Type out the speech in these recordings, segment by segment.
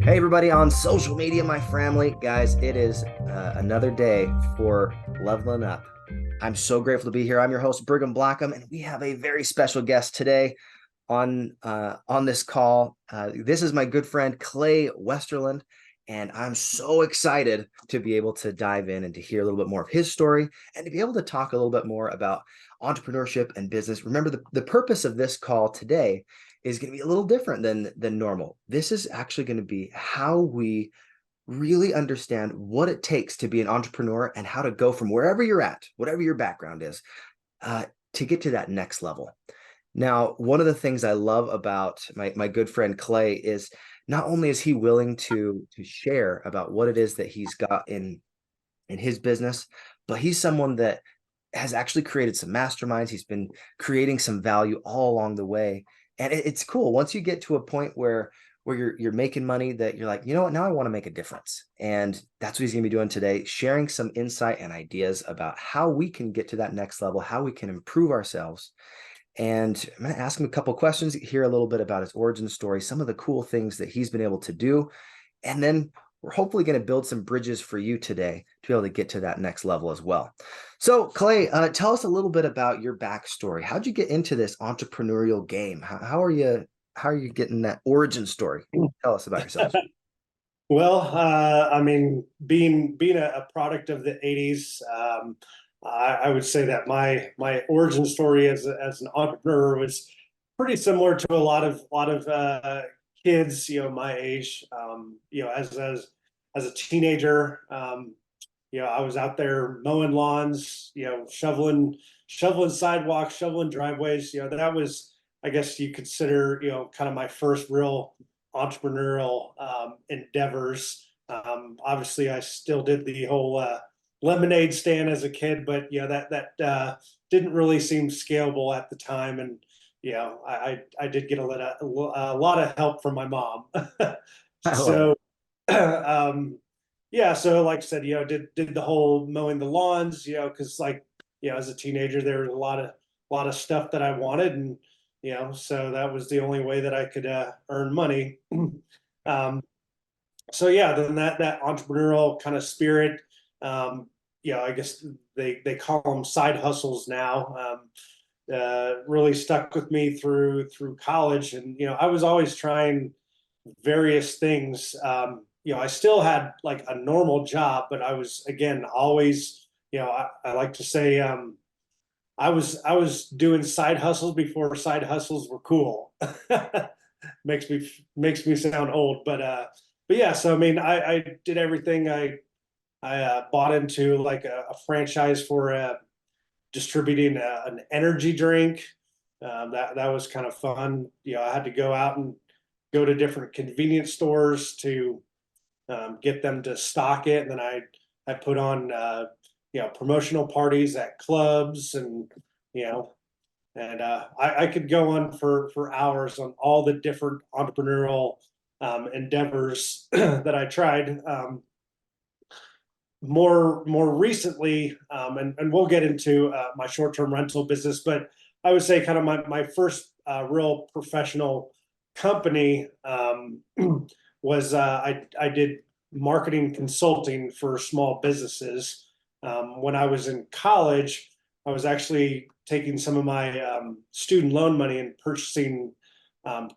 Hey, everybody on social media, my family. Guys, it is another day for Leveling Up. I'm so grateful to be here. I'm your host, Brigham Blackham, and we have a very special guest today on this call. This is my good friend, Clay Westerlund, and I'm so excited to be able to dive in and to hear a little bit more of his story and to be able to talk a little bit more about entrepreneurship and business. Remember, the purpose of this call today is going to be a little different than normal. This is actually going to be how we really understand what it takes to be an entrepreneur and how to go from wherever you're at, whatever your background is, uh, to get to that next level. Now, one of the things I love about my good friend Clay is not only is he willing to share about what it is that he's got in his business, but he's someone that has actually created some masterminds. He's been creating some value all along the way. And it's cool. Once you get to a point where you're making money that you're like, you know what, now I want to make a difference. And that's what he's going to be doing today, sharing some insight and ideas about how we can get to that next level, how we can improve ourselves. And I'm going to ask him a couple questions, hear a little bit about his origin story, some of the cool things that he's been able to do. And then we're hopefully going to build some bridges for you today to be able to get to that next level as well. So, Clay, tell us a little bit about your backstory. How'd you get into this entrepreneurial game? How are you getting that origin story? Tell us about yourself. Well, I mean, being a product of the '80s, I would say that my origin story as an entrepreneur was pretty similar to a lot of kids, my age. As a teenager, I was out there mowing lawns, shoveling sidewalks, shoveling driveways. That was, I guess you consider, kind of my first real entrepreneurial endeavors. Obviously, I still did the whole lemonade stand as a kid, but that didn't really seem scalable at the time, and I did get a lot of help from my mom. I love it. So so like I said, did the whole mowing the lawns, because as a teenager there was a lot of stuff that I wanted, and so that was the only way that I could earn money. um, so yeah, then that entrepreneurial kind of spirit, I guess they call them side hustles now. Really stuck with me through college, and I was always trying various things. I still had like a normal job, but I was again always, I like to say, I was doing side hustles before side hustles were cool. makes me sound old, but yeah. So I mean, I did everything. I bought into like a franchise for distributing an energy drink. That was kind of fun. I had to go out and go to different convenience stores to get them to stock it, and then I put on promotional parties at clubs, and you know I could go on for hours on all the different entrepreneurial endeavors that I tried. More recently, and we'll get into my short-term rental business, but I would say kind of my first real professional company was I did marketing consulting for small businesses. When I was in college, I was actually taking some of my student loan money and purchasing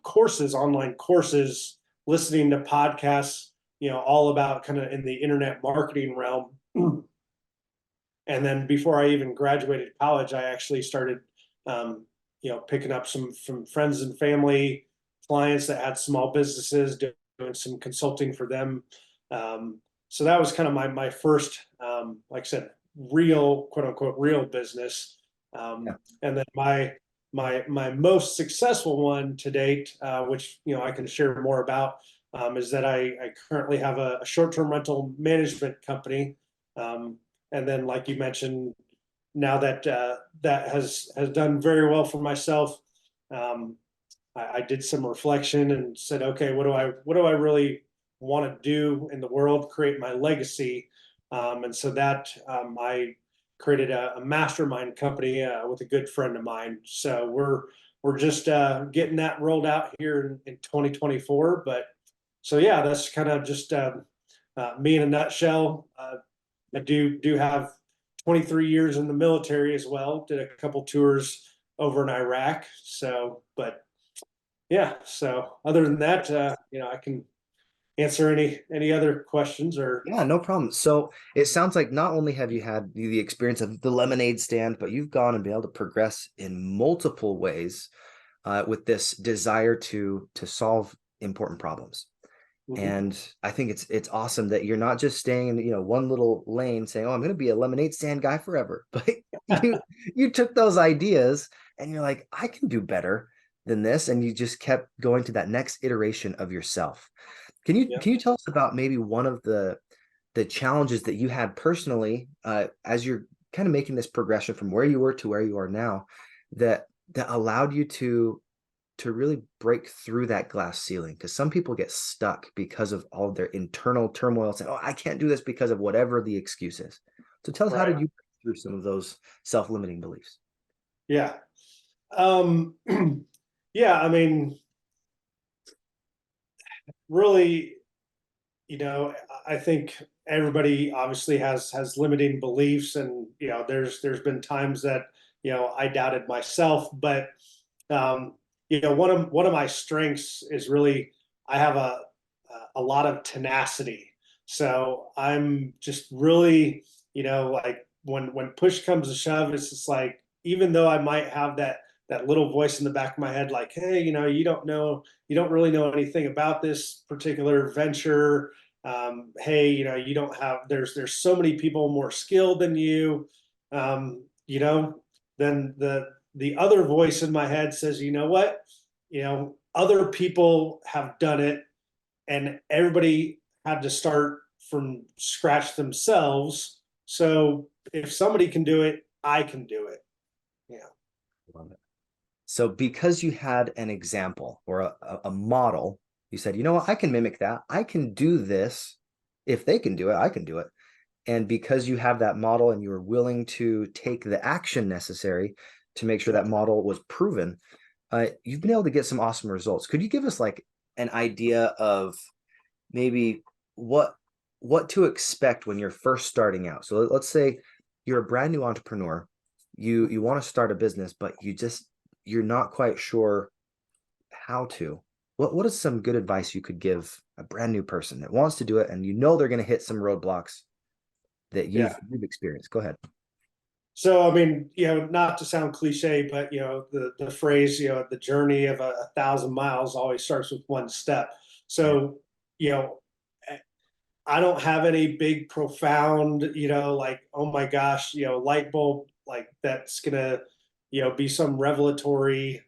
courses, online courses, listening to podcasts, all about kind of in the internet marketing realm. And then before I even graduated college, I actually started, picking up some from friends and family, clients that had small businesses, doing some consulting for them. So that was kind of my first, like I said, real quote unquote real business. Yeah. And then my most successful one to date, which I can share more about, is that I currently have a short-term rental management company. And then, like you mentioned, now that that has done very well for myself, I did some reflection and said, okay, what do I really want to do in the world? Create my legacy, and so that I created a mastermind company with a good friend of mine. So we're just getting that rolled out here in 2024, but so yeah, that's kind of just me in a nutshell. I do have 23 years in the military as well. Did a couple tours over in Iraq. So, but yeah. So other than that, I can answer any other questions or. Yeah, no problem. So it sounds like not only have you had the experience of the lemonade stand, but you've gone and been able to progress in multiple ways with this desire to solve important problems. Mhm. And I think it's awesome that you're not just staying in one little lane saying, "Oh, I'm going to be a lemonade stand guy forever," but you took those ideas and you're like, "I can do better than this," and you just kept going to that next iteration of yourself. Yeah. Can you tell us about maybe one of the challenges that you had personally as you're kind of making this progression from where you were to where you are now that allowed you to really break through that glass ceiling? Because some people get stuck because of all of their internal turmoil saying, "Oh, I can't do this because of whatever the excuse is." So tell us, how Right. did you break through some of those self-limiting beliefs? Yeah. Um, yeah. I mean, really, I think everybody obviously has limiting beliefs, and there's been times that I doubted myself, but one of my strengths is really I have a lot of tenacity. So I'm just really, like when push comes to shove, it's just like, even though I might have that little voice in the back of my head, like, hey, you don't really know anything about this particular venture. Hey, you don't have, there's so many people more skilled than you. Um, you know, then the other voice in my head says, you know what? Other people have done it, and everybody had to start from scratch themselves. So if somebody can do it, I can do it. Yeah. Love it. So because you had an example or a model, you said, "You know what, I can mimic that. I can do this. If they can do it, I can do it." And because you have that model and you were willing to take the action necessary to make sure Yeah. that model was proven, you've been able to get some awesome results. Could you give us like an idea of maybe what what to expect when you're first starting out? So let's say you're a brand new entrepreneur, you want to start a business, but you're not quite sure how to. What is some good advice you could give a brand new person that wants to do it and they're going to hit some roadblocks that Yeah. you've experienced? Go ahead. So, I mean, not to sound cliche, but the phrase, the journey of a thousand miles always starts with one step. Yeah. So, you know, I don't have any big, profound, like, oh my gosh, light bulb, like that's gonna, be some revelatory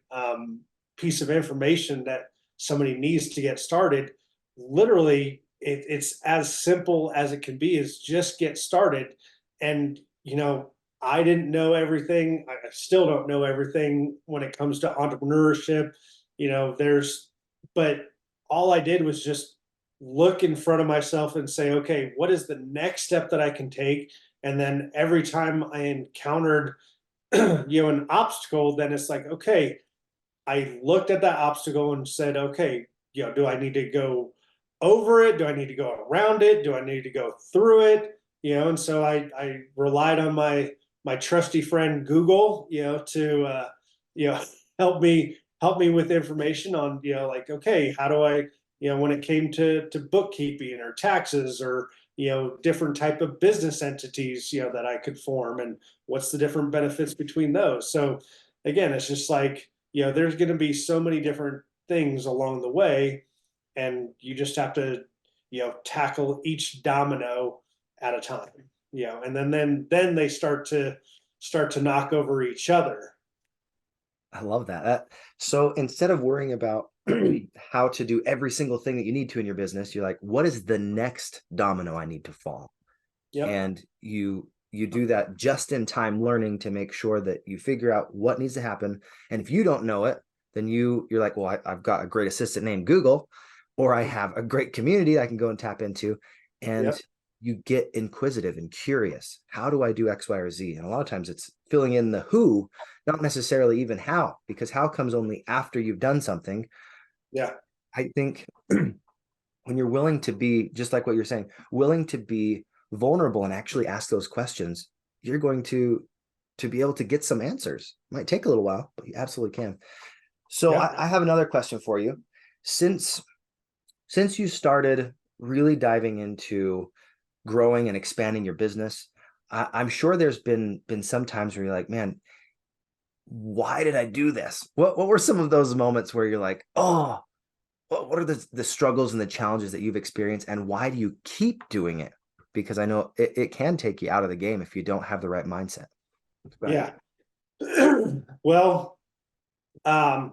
piece of information that somebody needs to get started. Literally, it's as simple as it can be, is just get started. And, I didn't know everything. I still don't know everything when it comes to entrepreneurship. There's, but all I did was just look in front of myself and say, okay, what is the next step that I can take? And then every time I encountered, an obstacle, then it's like, okay, I looked at that obstacle and said, okay, do I need to go over it? Do I need to go around it? Do I need to go through it? And so I relied on my trusty friend Google, to you know help me with information on, like, okay, how do I, when it came to bookkeeping or taxes or different type of business entities, that I could form, and what's the different benefits between those. So again, it's just like, there's going to be so many different things along the way, and you just have to, tackle each domino at a time, and then they start to knock over each other. I love that. So instead of worrying about how to do every single thing that you need to in your business, you're like, what is the next domino I need to fall? Yep. And you do that just in time learning to make sure that you figure out what needs to happen. And if you don't know it, then you're like, well, I've got a great assistant named Google, or I have a great community I can go and tap into. And Yep. you get inquisitive and curious. How do I do X, Y, or Z? And a lot of times it's filling in the who, not necessarily even how, because how comes only after you've done something. Yeah. I think when you're willing to be, just like what you're saying, willing to be vulnerable and actually ask those questions, you're going to be able to get some answers. Might take a little while, but you absolutely can. So Yeah. I have another question for you. Since you started really diving into growing and expanding your business, I'm sure there's been some times where you're like, man, why did I do this? What were some of those moments where you're like, oh, what are the struggles and the challenges that you've experienced, and why do you keep doing it? Because I know it can take you out of the game if you don't have the right mindset. Yeah. Well, I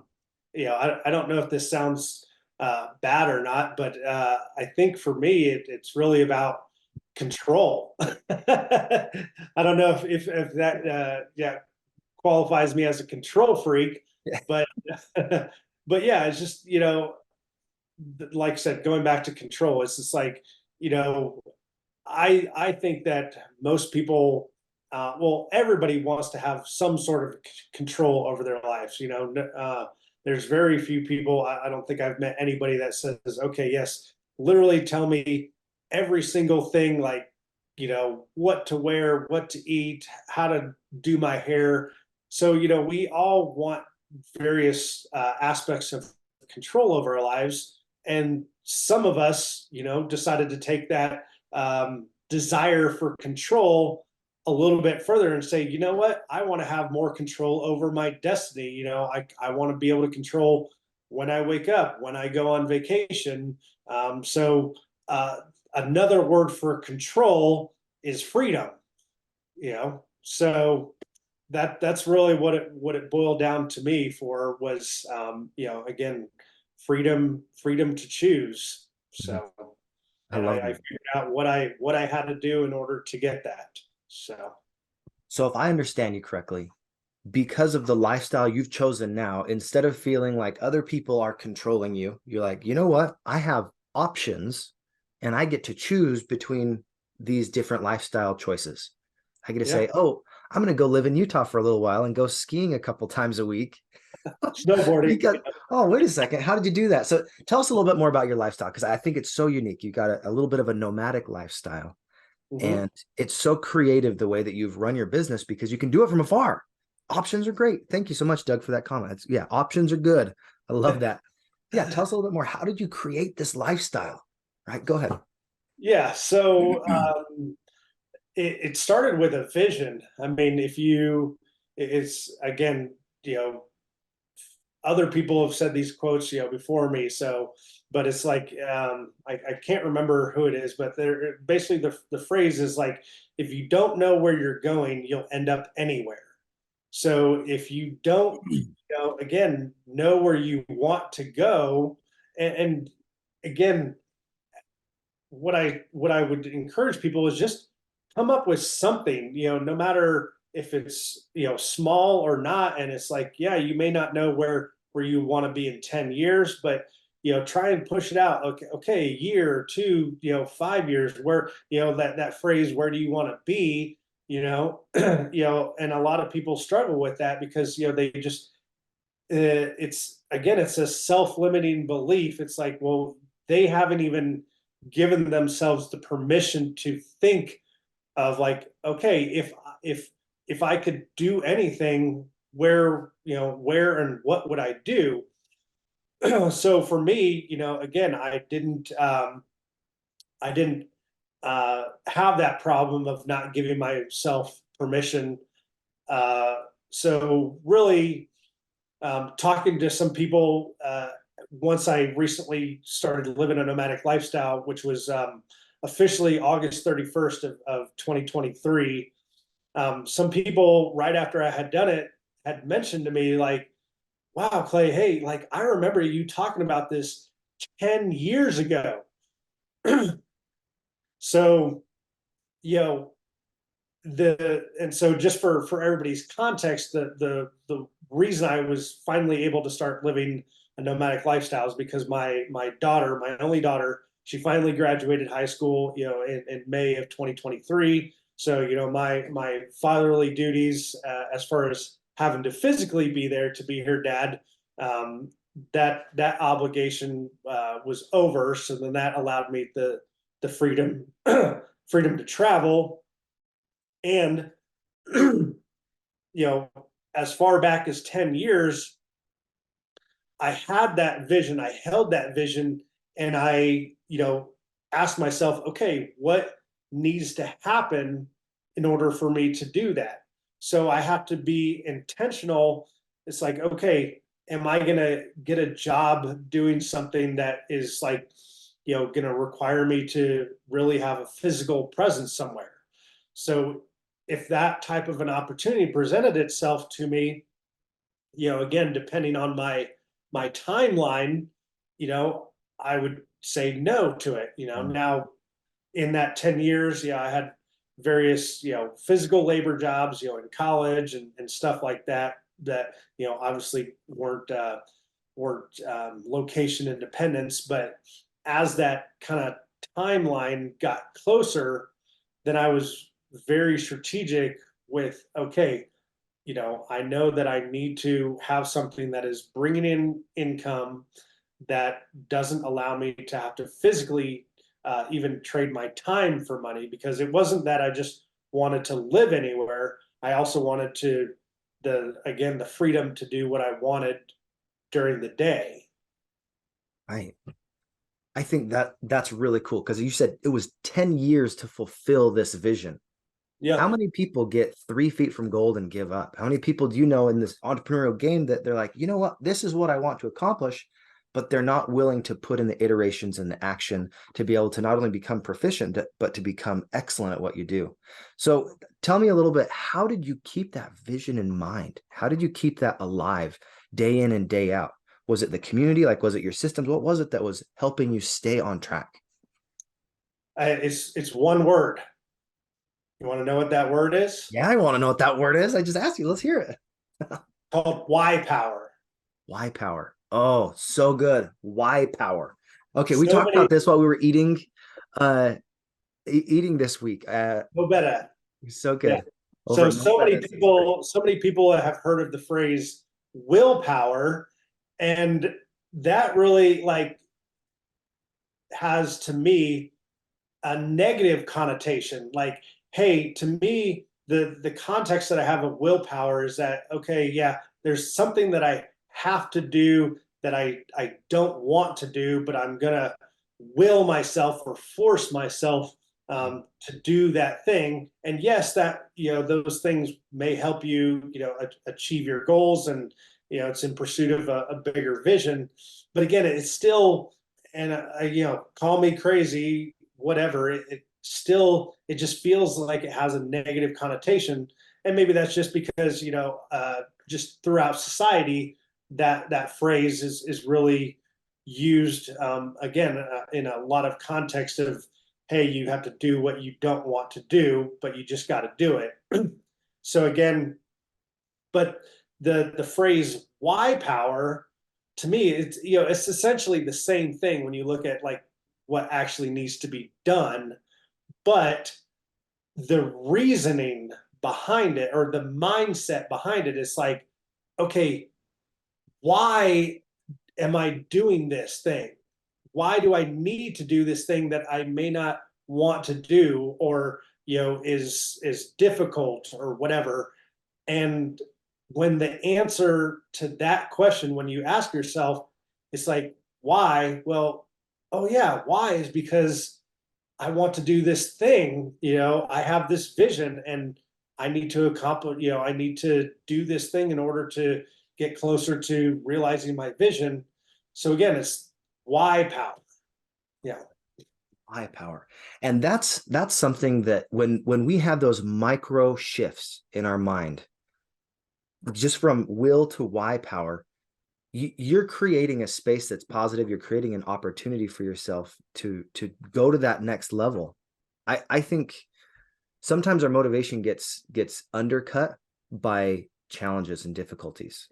don't know if this sounds bad or not, but I think for me, it's really about control. I don't know if that qualifies me as a control freak, Yeah. but but yeah, it's just, like I said, going back to control, it's just like, you know, I think that most people, well, everybody wants to have some sort of control over their lives. There's very few people. I don't think I've met anybody that says, "Okay, yes, literally tell me every single thing, like, what to wear, what to eat, how to do my hair." So, we all want various aspects of control over our lives, and some of us, decided to take that desire for control a little bit further and say, you know what, I want to have more control over my destiny. I want to be able to control when I wake up, when I go on vacation. So another word for control is freedom. So that's really what it boiled down to me for was, again, freedom to choose. Mhm. So, I and love I that. figured out what I had to do in order to get that. So So if I understand you correctly, because of the lifestyle you've chosen now, instead of feeling like other people are controlling you, you're like, you know what? I have options and I get to choose between these different lifestyle choices. I get to yeah, say, oh, I'm going to go live in Utah for a little while and go skiing a couple times a week. snowboarding. Because, oh, wait a second. How did you do that? So tell us a little bit more about your lifestyle, because I think it's so unique. You got a little bit of a nomadic lifestyle, Hmm. and it's so creative the way that you've run your business because you can do it from afar. Options are great. Thank you so much, Doug, for that comment. Yeah, options are good. I love that. Yeah, tell us a little bit more. How did you create this lifestyle? Right, go ahead. Yeah. So it started with a vision. I mean, it's again, other people have said these quotes, before me. So, but it's like, I can't remember who it is, but they're basically the phrase is like, if you don't know where you're going, you'll end up anywhere. So if you don't, again, know where you want to go, and again, what I would encourage people is just come up with something, no matter if it's, small or not. And it's like, yeah, you may not know where you want to be in 10 years, but try and push it out. Okay, a year or two, 5 years, where, that phrase, where do you want to be? And a lot of people struggle with that because they just it's again, it's a self-limiting belief. It's like, well, they haven't even given themselves the permission to think of, like, okay, if I could do anything, where and what would I do? So for me, again, I didn't have that problem of not giving myself permission. uh so really, talking to some people, once I recently started living a nomadic lifestyle, which was officially August 31st of 2023. Some people right after I had done it had mentioned to me, like, wow, Clay, hey, like, I remember you talking about this 10 years ago. So, you know, and so just for everybody's context, the reason I was finally able to start living a nomadic lifestyle is because my daughter, my only daughter, she finally graduated high school, in May of 2023. So, my fatherly duties, as far as having to physically be there to be her dad, that obligation was over. So then that allowed me the freedom freedom to travel. And as far back as 10 years, I had that vision, I held that vision, and I, asked myself, okay, what needs to happen in order for me to do that? So I have to be intentional. It's like, okay, am I going to get a job doing something that is like, going to require me to really have a physical presence somewhere? So if that type of an opportunity presented itself to me, again, depending on my timeline, I would say no to it. Now in that 10 years, I had various, physical labor jobs, in college and stuff like that, obviously weren't location independence. But as that kind of timeline got closer, then I was very strategic with, okay, I know that I need to have something that is bringing in income that doesn't allow me to have to physically even trade my time for money, because it wasn't that I just wanted to live anywhere. I also wanted the freedom to do what I wanted during the day. I think that's really cool, because you said it was 10 years to fulfill this vision. Yeah. How many people get 3 feet from gold and give up? How many people do you know in this entrepreneurial game that they're like, you know what, this is what I want to accomplish, but they're not willing to put in the iterations and the action to be able to not only become proficient, but to become excellent at what you do. So tell me a little bit, how did you keep that vision in mind? How did you keep that alive day in and day out? Was it the community? Like, was it your systems? What was it that was helping you stay on track? It's one word. You want to know what that word is? Yeah, I want to know what that word is. I just asked you. Let's hear it. Called why power. Why power? Oh, so good. Why power? Okay, we So talked many, about this while we were eating this week. no better. So Yeah. good. So Over so Nova, many people, so many people have heard of the phrase willpower, and that really has, to me, a negative connotation. Like, hey, to me, the context that I have of willpower is that, okay, yeah, there's something that I have to do that I don't want to do, but I'm gonna will myself or force myself to do that thing. And yes, that those things may help you achieve your goals, and it's in pursuit of a bigger vision. But again, it's still, and call me crazy, whatever, it still, it just feels like it has a negative connotation. And maybe that's just because just throughout society that phrase is really used, again, in a lot of context of, hey, you have to do what you don't want to do, but you just got to do it. So again, but the phrase why power, to me, it's essentially the same thing when you look at like what actually needs to be done. But the reasoning behind it, or the mindset behind it, is like, okay, why am I doing this thing? Why do I need to do this thing that I may not want to do, or is difficult or whatever? And when the answer to that question, when you ask yourself, it's like, why? Well, oh yeah, why is because I want to do this thing. I have this vision, and I need to accomplish, I need to do this thing in order to get closer to realizing my vision. So again, it's why power. Yeah. Why power. And that's something that when we have those micro shifts in our mind, just from will to why power, you're creating a space that's positive. You're creating an opportunity for yourself to go to that next level. I think sometimes our motivation gets undercut by challenges and difficulties.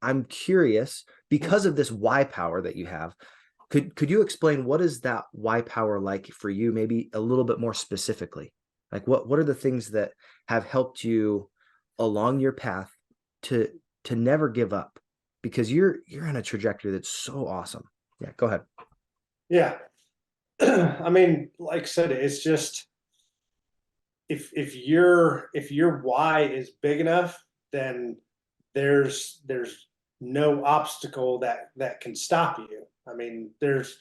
I'm curious, because of this why power that you have, could you explain what is that why power like for you, maybe a little bit more specifically? Like what are the things that have helped you along your path to never give up? because you're on a trajectory that's so awesome. Yeah, go ahead. Yeah. I mean, like I said, it's just if your why is big enough, then there's no obstacle that can stop you. I mean, there's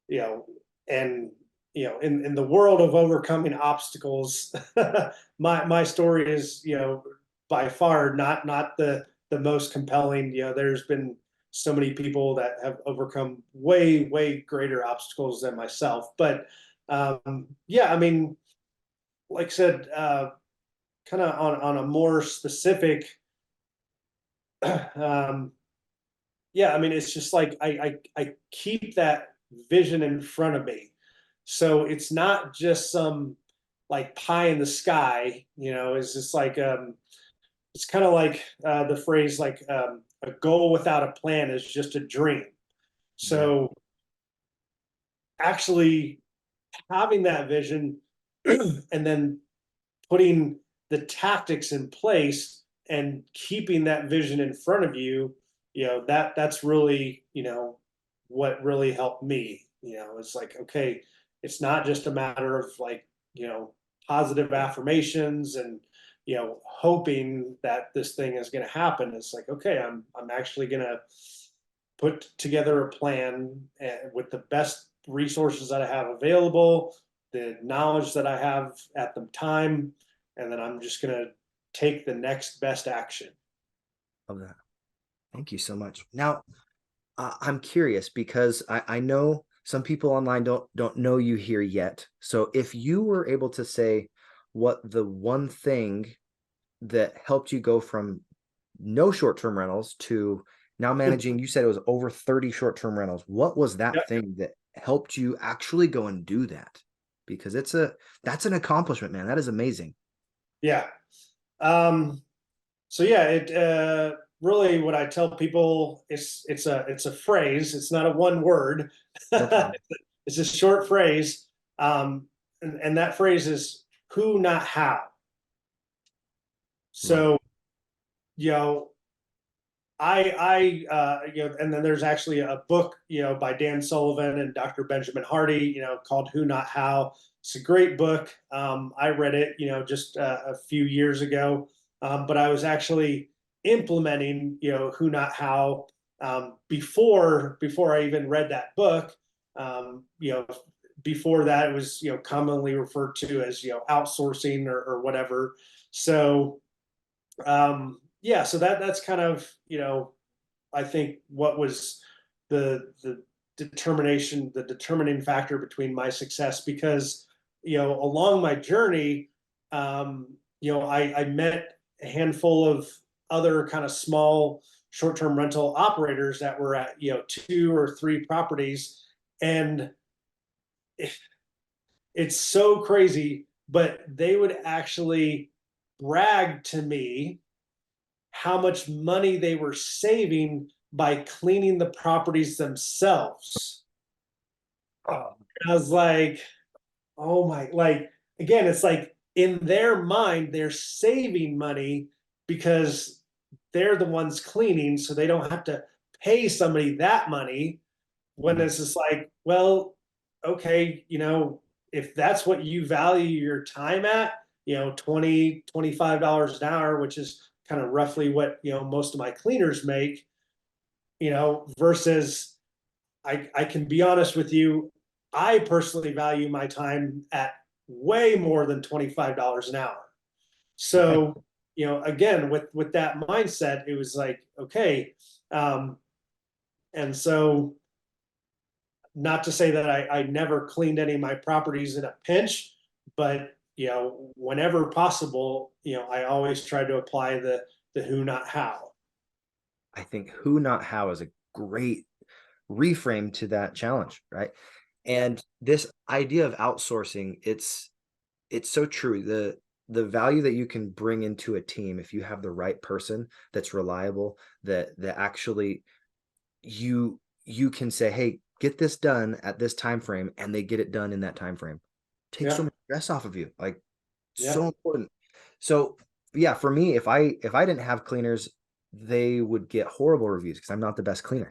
you know, and in the world of overcoming obstacles, my story is, by far not the most compelling. There's been so many people that have overcome way greater obstacles than myself. But yeah, I mean, like I said, kind of on a more specific, um, yeah, I mean, it's just like I keep that vision in front of me. So it's not just some like pie in the sky, it's just like it's kind of like the phrase like a goal without a plan is just a dream. Yeah. So actually having that vision and then putting the tactics in place and keeping that vision in front of you, that's really, what really helped me. It's like, okay, it's not just a matter of like, positive affirmations and hoping that this thing is going to happen. It's like, okay, I'm actually going to put together a plan with the best resources that I have available, the knowledge that I have at the time, and then I'm just going to take the next best action. Love that. Thank you so much. Now, I'm curious because I know some people online don't know you here yet. So if you were able to say what the one thing that helped you go from no short-term rentals to now managing, you said it was over 30 short-term rentals. What was that Yeah. thing that helped you actually go and do that? Because that's an accomplishment, man. That is amazing. Yeah. So yeah, it really what I tell people is it's a phrase. It's not a one word. No problem. It's a short phrase, and that phrase is who, not how. Love it. So you know, and then there's actually a book, by Dan Sullivan and Dr. Benjamin Hardy, called Who Not How. It's a great book. I read it, just a few years ago, but I was actually implementing, Who Not How, before I even read that book. Before that, it was commonly referred to as outsourcing or whatever. So yeah, so that's kind of, I think what was the the determining factor between my success, because along my journey, I met a handful of other kind of small short-term rental operators that were at 2 or 3 properties, and it's so crazy, but they would actually brag to me how much money they were saving by cleaning the properties themselves. Oh, I was like, oh my, like, again, it's like in their mind, they're saving money because they're the ones cleaning, so they don't have to pay somebody that money. When it's just like, well, okay, if that's what you value your time at, 20, $25 an hour, which is kind of roughly what, most of my cleaners make, versus I can be honest with you, I personally value my time at way more than $25 an hour. right. So, again, with that mindset, it was like, okay. And so not to say that I never cleaned any of my properties in a pinch, but whenever possible, I always try to apply the who, not how. I think who, not how is a great reframe to that challenge, right? Yeah. And this idea of outsourcing, it's so true. The value that you can bring into a team if you have the right person that's reliable, that actually you can say, hey, get this done at this time frame, and they get it done in that time frame. Take so Yeah. much stress off of you. Like Yeah. so important. So yeah, for me, if I didn't have cleaners, they would get horrible reviews because I'm not the best cleaner,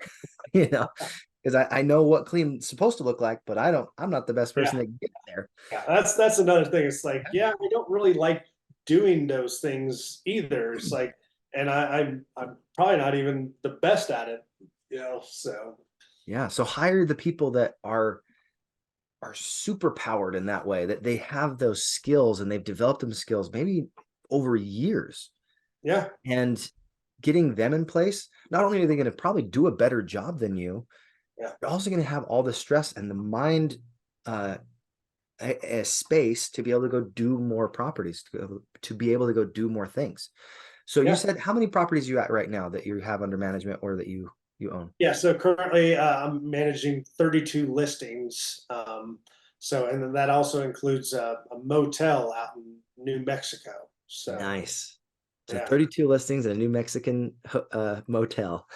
you know, because I know what clean's supposed to look like, but I'm not the best person Yeah. to get there. Yeah, that's another thing. It's like, yeah, I don't really like doing those things either. It's like, and I'm probably not even the best at it, so Yeah. So hire the people that are super powered in that way, that they have those skills and they've developed them skills maybe over years. yeah, And getting them in place, not only are they going to probably do a better job than you, yeah, you're also going to have all the stress and the mind a space to be able to go do more properties, to be able to go do more things. So you yeah. said, how many properties are you at right now that you have under management or that you own? Yeah, so currently I'm managing 32 listings. So, and then that also includes a motel out in New Mexico. So, Nice. So yeah. 32 listings in a New Mexican motel.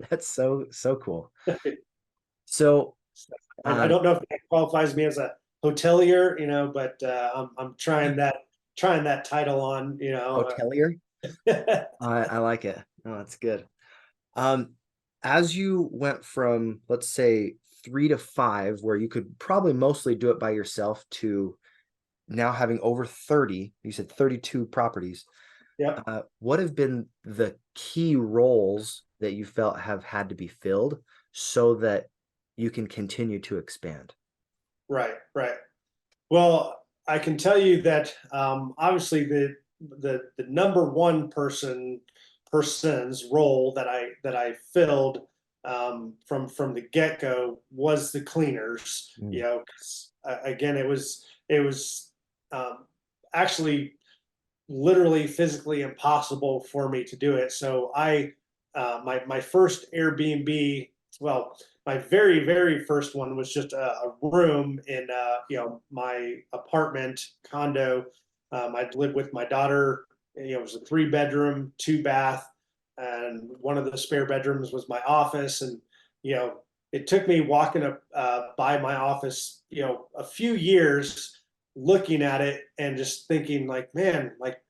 That's so cool. So I uh don't know if that qualifies me as a hotelier, but I'm trying that title on. hotelier. I like it. Oh, that's good. Um, as you went from, let's say, 3 to 5, where you could probably mostly do it by yourself, to now having over 30, you said 32 properties. Yep. What have been the key roles that you felt have had to be filled so that you can continue to expand? Right, right. Well, I can tell you that obviously the number one person's role that I filled from the get go was the cleaners. Mm. 'Cause, again, it was actually literally physically impossible for me to do it. So my first Airbnb, well, my very first one was just a room in my apartment condo. I lived with my daughter. It was a 3 bedroom, 2 bath, and one of the spare bedrooms was my office. And it took me walking up by my office, a few years looking at it and just thinking like, man, like,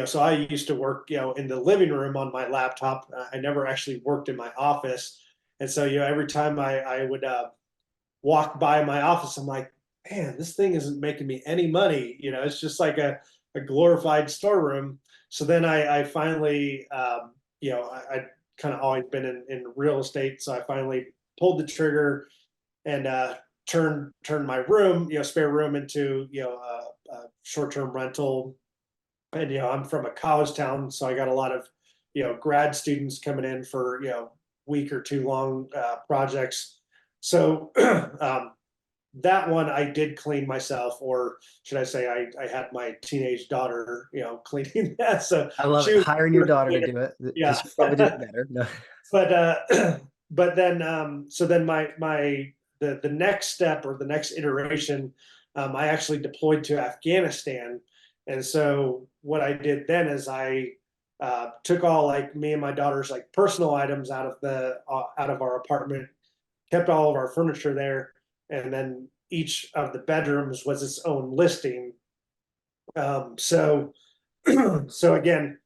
so I used to work, in the living room on my laptop. I never actually worked in my office. And so, every time I would walk by my office, I'm like, man, this thing isn't making me any money. It's just like a glorified storeroom. So then I finally, I kind of always been in real estate. So I finally pulled the trigger and turned my room, spare room into, a short-term rental. And, I'm from a college town. So I got a lot of, grad students coming in for, week or two long projects. So that one I did clean myself, or should I say, I had my teenage daughter, cleaning that. So I love she it. was, Hiring your daughter to do it yeah. because she probably did it better. No. but but then so then the next step, or the next iteration, I actually deployed to Afghanistan. And so what I did then is I took all, like, me and my daughter's, like, personal items out of our apartment, kept all of our furniture there, and then each of the bedrooms was its own listing. So so again,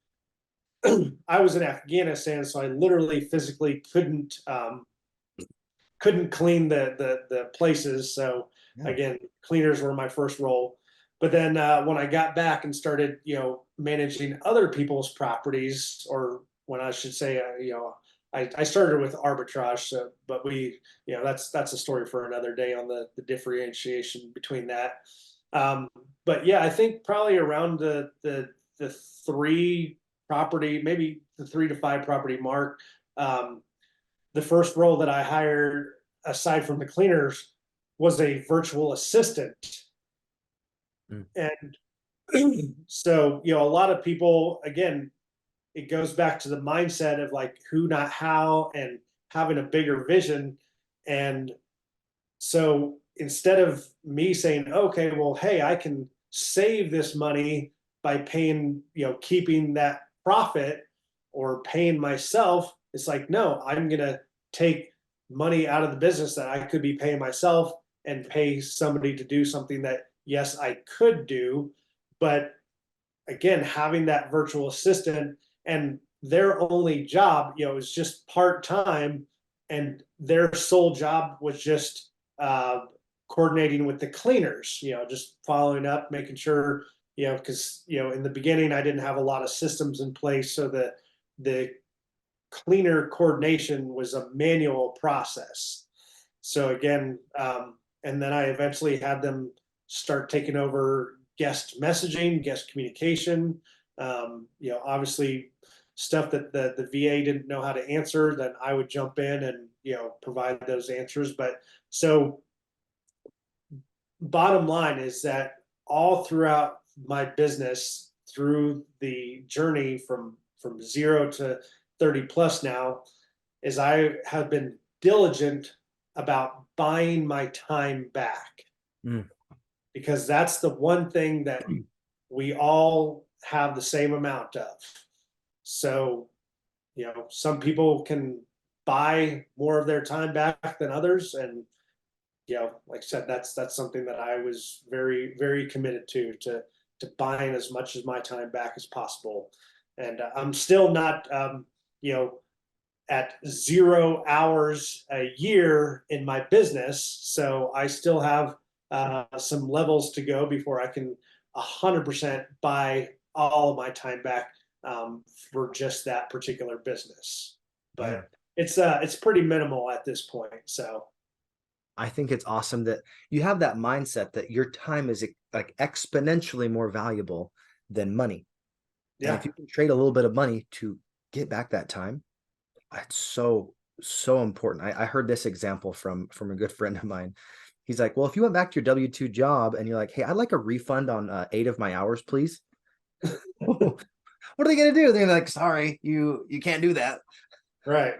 I was in Afghanistan, so I literally physically couldn't clean the places. So Yeah. again, cleaners were my first role. But then when I got back and started, managing other people's properties, or when I should say, I started with arbitrage. So, but that's a story for another day on the differentiation between that. Um, but yeah, I think probably around the 3 property, maybe the 3 to 5 property mark. Um, the first role that I hired, aside from the cleaners, was a virtual assistant. Mm. And so, a lot of people, again, it goes back to the mindset of like who, not how, and having a bigger vision. And so instead of me saying, okay, well, hey, I can save this money by paying, keeping that profit, or paying myself, it's like, no, I'm going to take money out of the business that I could be paying myself and pay somebody to do something that, yes, I could do. But again, having that virtual assistant, and their only job, is just part-time, and their sole job was just coordinating with the cleaners, just following up, making sure, because, in the beginning I didn't have a lot of systems in place. So the cleaner coordination was a manual process. So again, and then I eventually had them start taking over guest messaging, guest communication, obviously stuff that the VA didn't know how to answer, then I would jump in and, provide those answers. But so bottom line is that all throughout my business, through the journey from 0 to 30 plus now, is I have been diligent about buying my time back. Because that's the one thing that we all have the same amount of. So, some people can buy more of their time back than others. And, like I said, that's something that I was very, very committed to buying as much of my time back as possible. And I'm still not, at 0 hours a year in my business. So I still have some levels to go before I can 100% buy all of my time back for just that particular business. But it's pretty minimal at this point. So I think it's awesome that you have that mindset that your time is like exponentially more valuable than money. Yeah. And if you can trade a little bit of money to get back that time, it's so important. I heard this example from a good friend of mine. He's like, well, if you went back to your W-2 job and you're like, hey, I'd like a refund on 8 of my hours, please. What are they going to do? They're like, sorry, you can't do that. Right.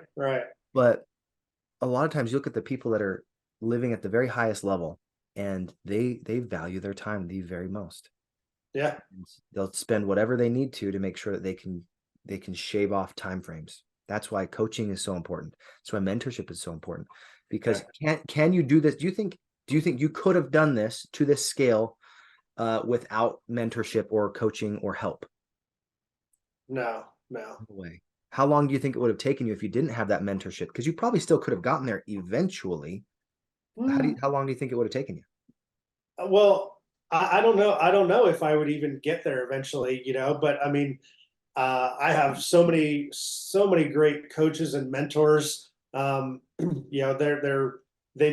But a lot of times you look at the people that are living at the very highest level and they value their time the very most. Yeah. And they'll spend whatever they need to make sure that they can shave off time frames. That's why coaching is so important. That's why mentorship is so important, because can you do this? Do you think you could have done this to this scale without mentorship or coaching or help? No. No way. How long do you think it would have taken you if you didn't have that mentorship? Because you probably still could have gotten there eventually. How long do you think it would have taken you? Well, I don't know. I don't know if I would even get there eventually, but I mean, I have so many great coaches and mentors. They've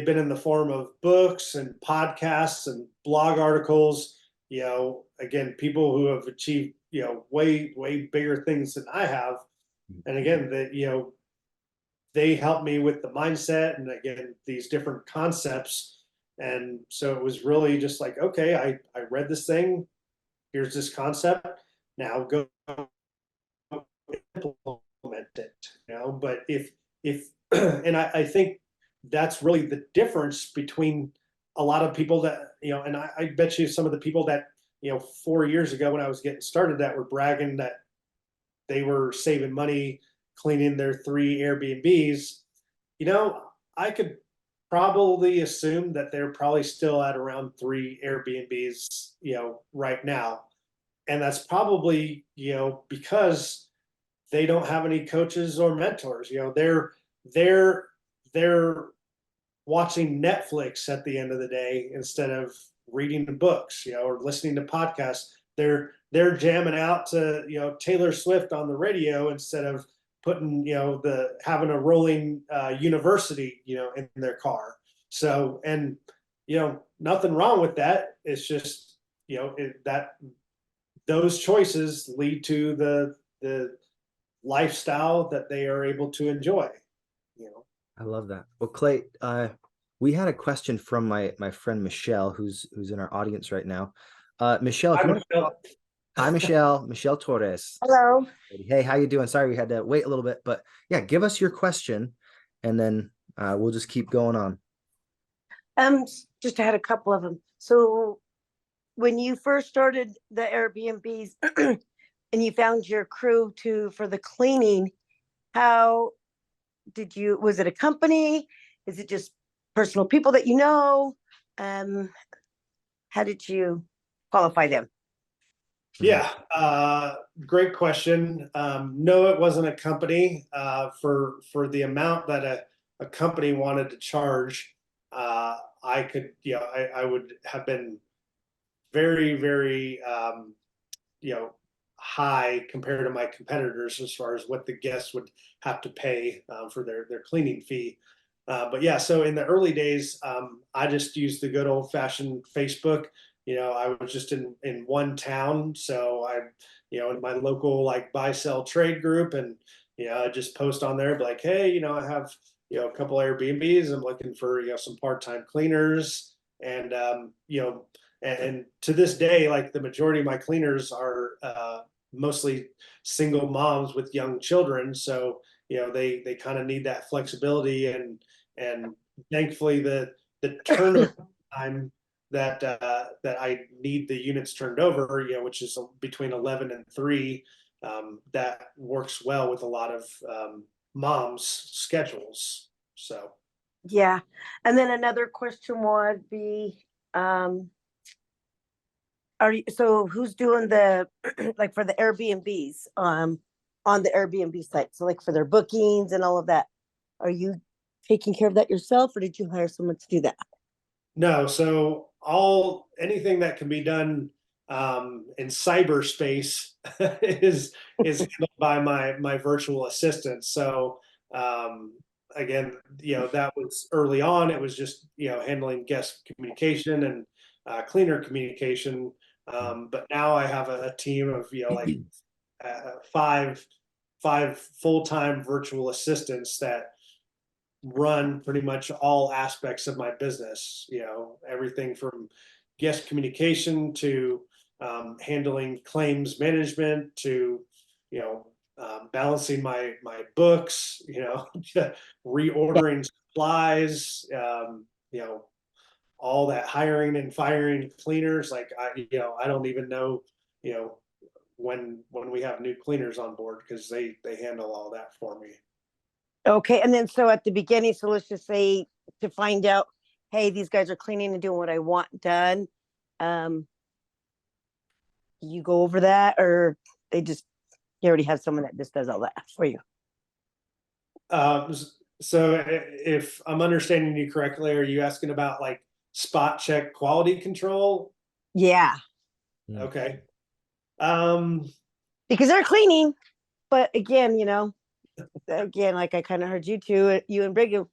been in the form of books and podcasts and blog articles. Again, people who have achieved way bigger things than I have. And again, that they helped me with the mindset and again these different concepts. And so it was really just like, okay, I read this thing. Here's this concept. Now go implement it, but if and I think that's really the difference between a lot of people that, and I bet you some of the people that, 4 years ago when I was getting started that were bragging that they were saving money cleaning their 3 Airbnbs, I could probably assume that they're probably still at around 3 Airbnbs, right now. And that's probably, because they don't have any coaches or mentors. They're watching Netflix at the end of the day instead of reading the books, or listening to podcasts. They're jamming out to Taylor Swift on the radio instead of putting having a rolling university in their car. So, and nothing wrong with that. It's just that those choices lead to the lifestyle that they are able to enjoy. I love that. Well, Clay, we had a question from my friend Michelle, who's in our audience right now. Michelle, if you want to. Hi, Michelle Torres. Hello. Hey, how you doing? Sorry we had to wait a little bit, but yeah, give us your question, and then we'll just keep going on. Just had a couple of them. So, when you first started the Airbnbs and you found your crew for the cleaning, how was it a company? Is it just personal people that you know? How did you qualify them? Yeah, great question. No, it wasn't a company. For the amount that a company wanted to charge, I could, I would have been very, very, high compared to my competitors as far as what the guests would have to pay for their cleaning fee. But yeah, so in the early days, I just used the good old fashioned Facebook. I was just in one town, so in my local like buy sell trade group, and I just post on there like, hey, I have a couple Airbnbs. I'm looking for some part time cleaners, and and to this day, like the majority of my cleaners are mostly single moms with young children, so they kind of need that flexibility, and thankfully the turnover time that I need the units turned over, which is between 11 and 3, that works well with a lot of moms' schedules. So Yeah. And then another question would be, so who's doing the like for the Airbnbs on the Airbnb site? So like for their bookings and all of that, are you taking care of that yourself, or did you hire someone to do that? no, so anything that can be done in cyberspace is handled by my virtual assistant. So again, that was early on. It was just handling guest communication and cleaner communication. But now I have a team of like five full-time virtual assistants that run pretty much all aspects of my business, everything from guest communication to handling claims management to, balancing my books, reordering supplies, all that hiring and firing cleaners. Like I don't even know, when we have new cleaners on board, because they handle all that for me. Okay. And then so at the beginning, so let's just say to find out, hey, these guys are cleaning and doing what I want done. You go over that, or you already have someone that just does all that for you? So if I'm understanding you correctly, are you asking about like spot check quality control? Yeah. Okay. Because they're cleaning, but again, like I kind of heard you and Brigham,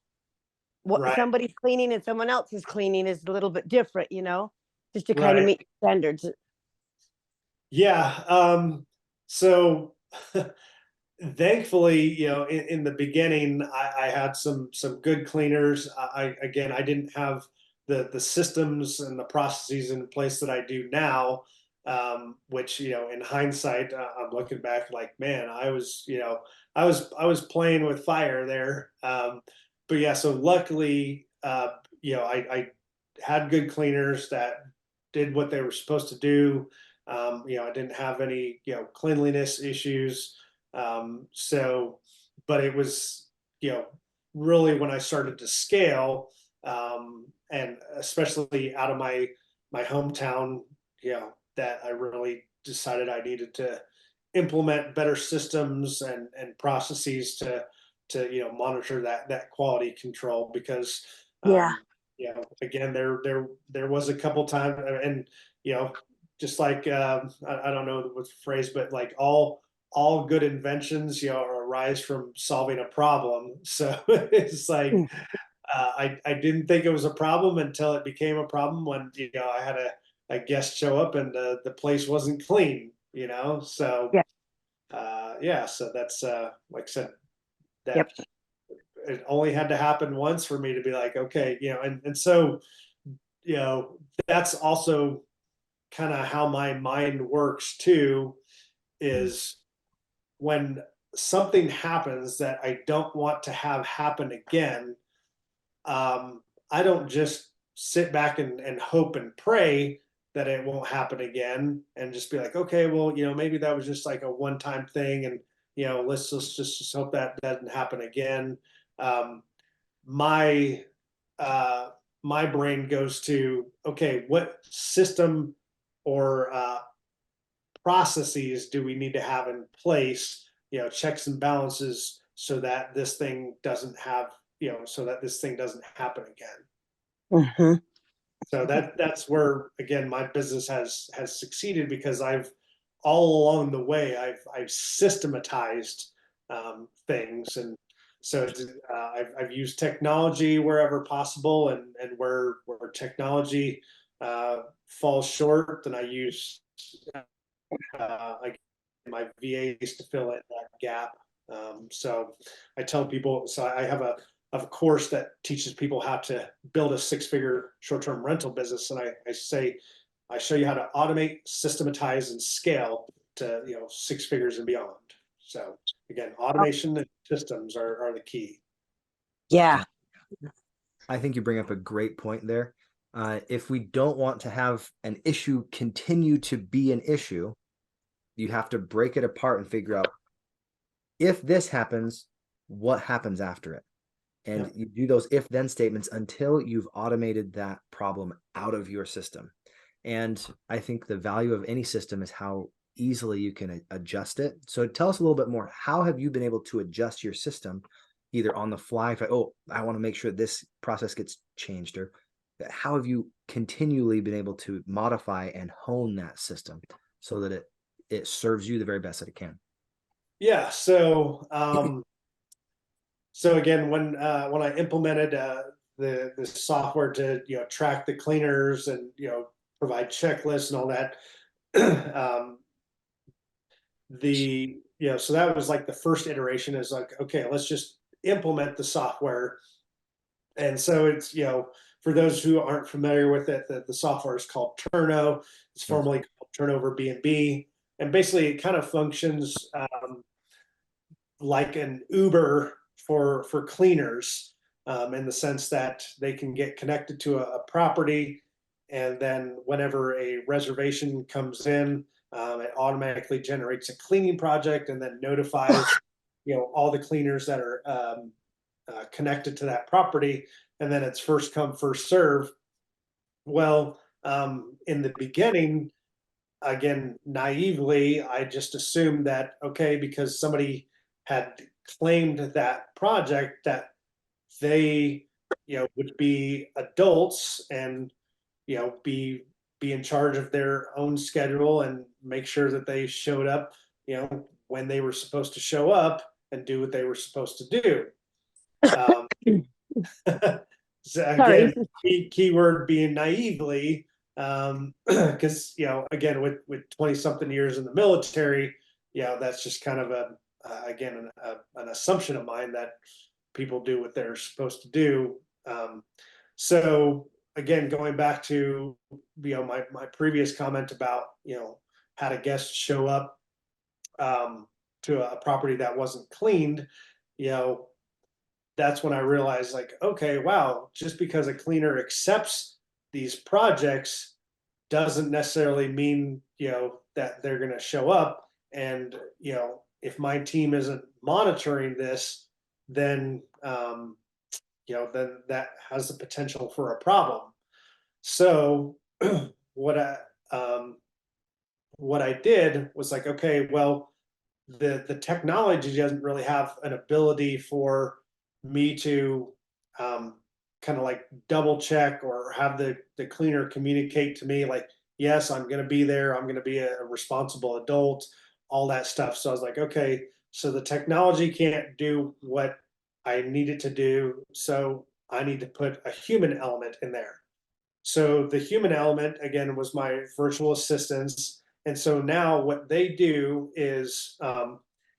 what Right. somebody's cleaning and someone else is cleaning is a little bit different, just to kind of Right. meet standards. Yeah. So thankfully, in the beginning, I had some good cleaners. I didn't have the systems and the processes in place that I do now. Which in hindsight, I'm looking back like, man, I was playing with fire there. But yeah, so luckily, I had good cleaners that did what they were supposed to do. I didn't have any cleanliness issues. So, but it was, really when I started to scale, and especially out of my hometown, that I really decided I needed to implement better systems and processes to monitor that quality control, because Yeah. again, there was a couple times, and just like I don't know what's the phrase, but like all good inventions arise from solving a problem. So it's like I didn't think it was a problem until it became a problem when I had a guest show up and the place wasn't clean. So Yeah. yeah, so that's like I said, that Yep. it only had to happen once for me to be like, okay, and so that's also kind of how my mind works too, is when something happens that I don't want to have happen again, I don't just sit back and hope and pray that it won't happen again and just be like, okay, well, maybe that was just like a one-time thing, and let's just hope that doesn't happen again. Um, my my brain goes to, okay, what system or processes do we need to have in place, checks and balances, so that this thing doesn't have, so that this thing doesn't happen again. Hmm. So that's where, again, my business has succeeded, because all along the way, I've systematized things. And so I've used technology wherever possible, and where technology falls short, then I use my VAs to fill in that gap. So I tell people, so I have a course that teaches people how to build a 6-figure short-term rental business. And I say, I show you how to automate, systematize, and scale to 6 figures and beyond. So again, automation and systems are the key. Yeah. I think you bring up a great point there. If we don't want to have an issue continue to be an issue, you have to break it apart and figure out, if this happens, what happens after it? And you do those if-then statements until you've automated that problem out of your system. And I think the value of any system is how easily you can adjust it. So tell us a little bit more. How have you been able to adjust your system, either on the fly, if I want to make sure this process gets changed, or how have you continually been able to modify and hone that system so that it serves you the very best that it can? Yeah. So so again, when I implemented the software to track the cleaners and provide checklists and all that, so that was like the first iteration, is like, okay, let's just implement the software. And so it's, for those who aren't familiar with it, the software is called Turno. It's formerly called Turnover B&B. And basically it kind of functions like an Uber for cleaners, in the sense that they can get connected to a property, and then whenever a reservation comes in, it automatically generates a cleaning project, and then notifies all the cleaners that are connected to that property, and then it's first come, first serve. Well, in the beginning, again, naively, I just assumed that, okay, because somebody had claimed that project, that they would be adults and be in charge of their own schedule, and make sure that they showed up when they were supposed to show up, and do what they were supposed to do. So again, keyword being naively, because again, with 20 something years in the military, that's just kind of again an assumption of mine, that people do what they're supposed to do. So again, going back to my previous comment about had a guest show up to a property that wasn't cleaned, that's when I realized, like, okay, wow, just because a cleaner accepts these projects doesn't necessarily mean that they're going to show up. And if my team isn't monitoring this, then then that has the potential for a problem. So what I did was like, okay, well, the technology doesn't really have an ability for me to kind of like double check, or have the cleaner communicate to me like, yes, I'm going to be there, I'm going to be a responsible adult, all that stuff. So I was like, okay, so the technology can't do what I need it to do, so I need to put a human element in there. So the human element, again, was my virtual assistants. And so now what they do is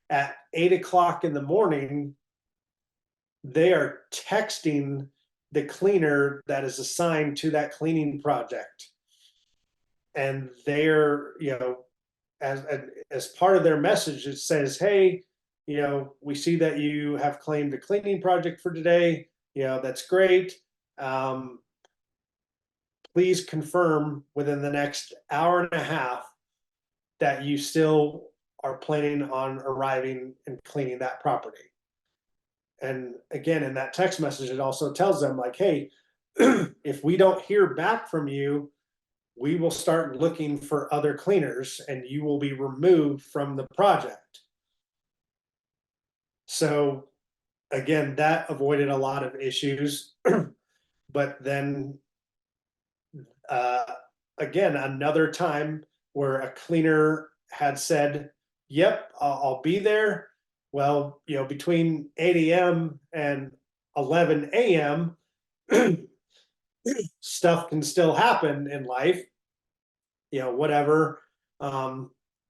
at 8 o'clock in the morning, they are texting the cleaner that is assigned to that cleaning project. And they're, as part of their message, it says, hey, we see that you have claimed a cleaning project for today. That's great. Please confirm within the next hour and a half that you still are planning on arriving and cleaning that property. And again, in that text message, it also tells them like, hey, if we don't hear back from you, we will start looking for other cleaners and you will be removed from the project. So again, that avoided a lot of issues. But then again, another time where a cleaner had said, yep, I'll be there. Well, between 8 a.m. and 11 a.m., stuff can still happen in life, whatever.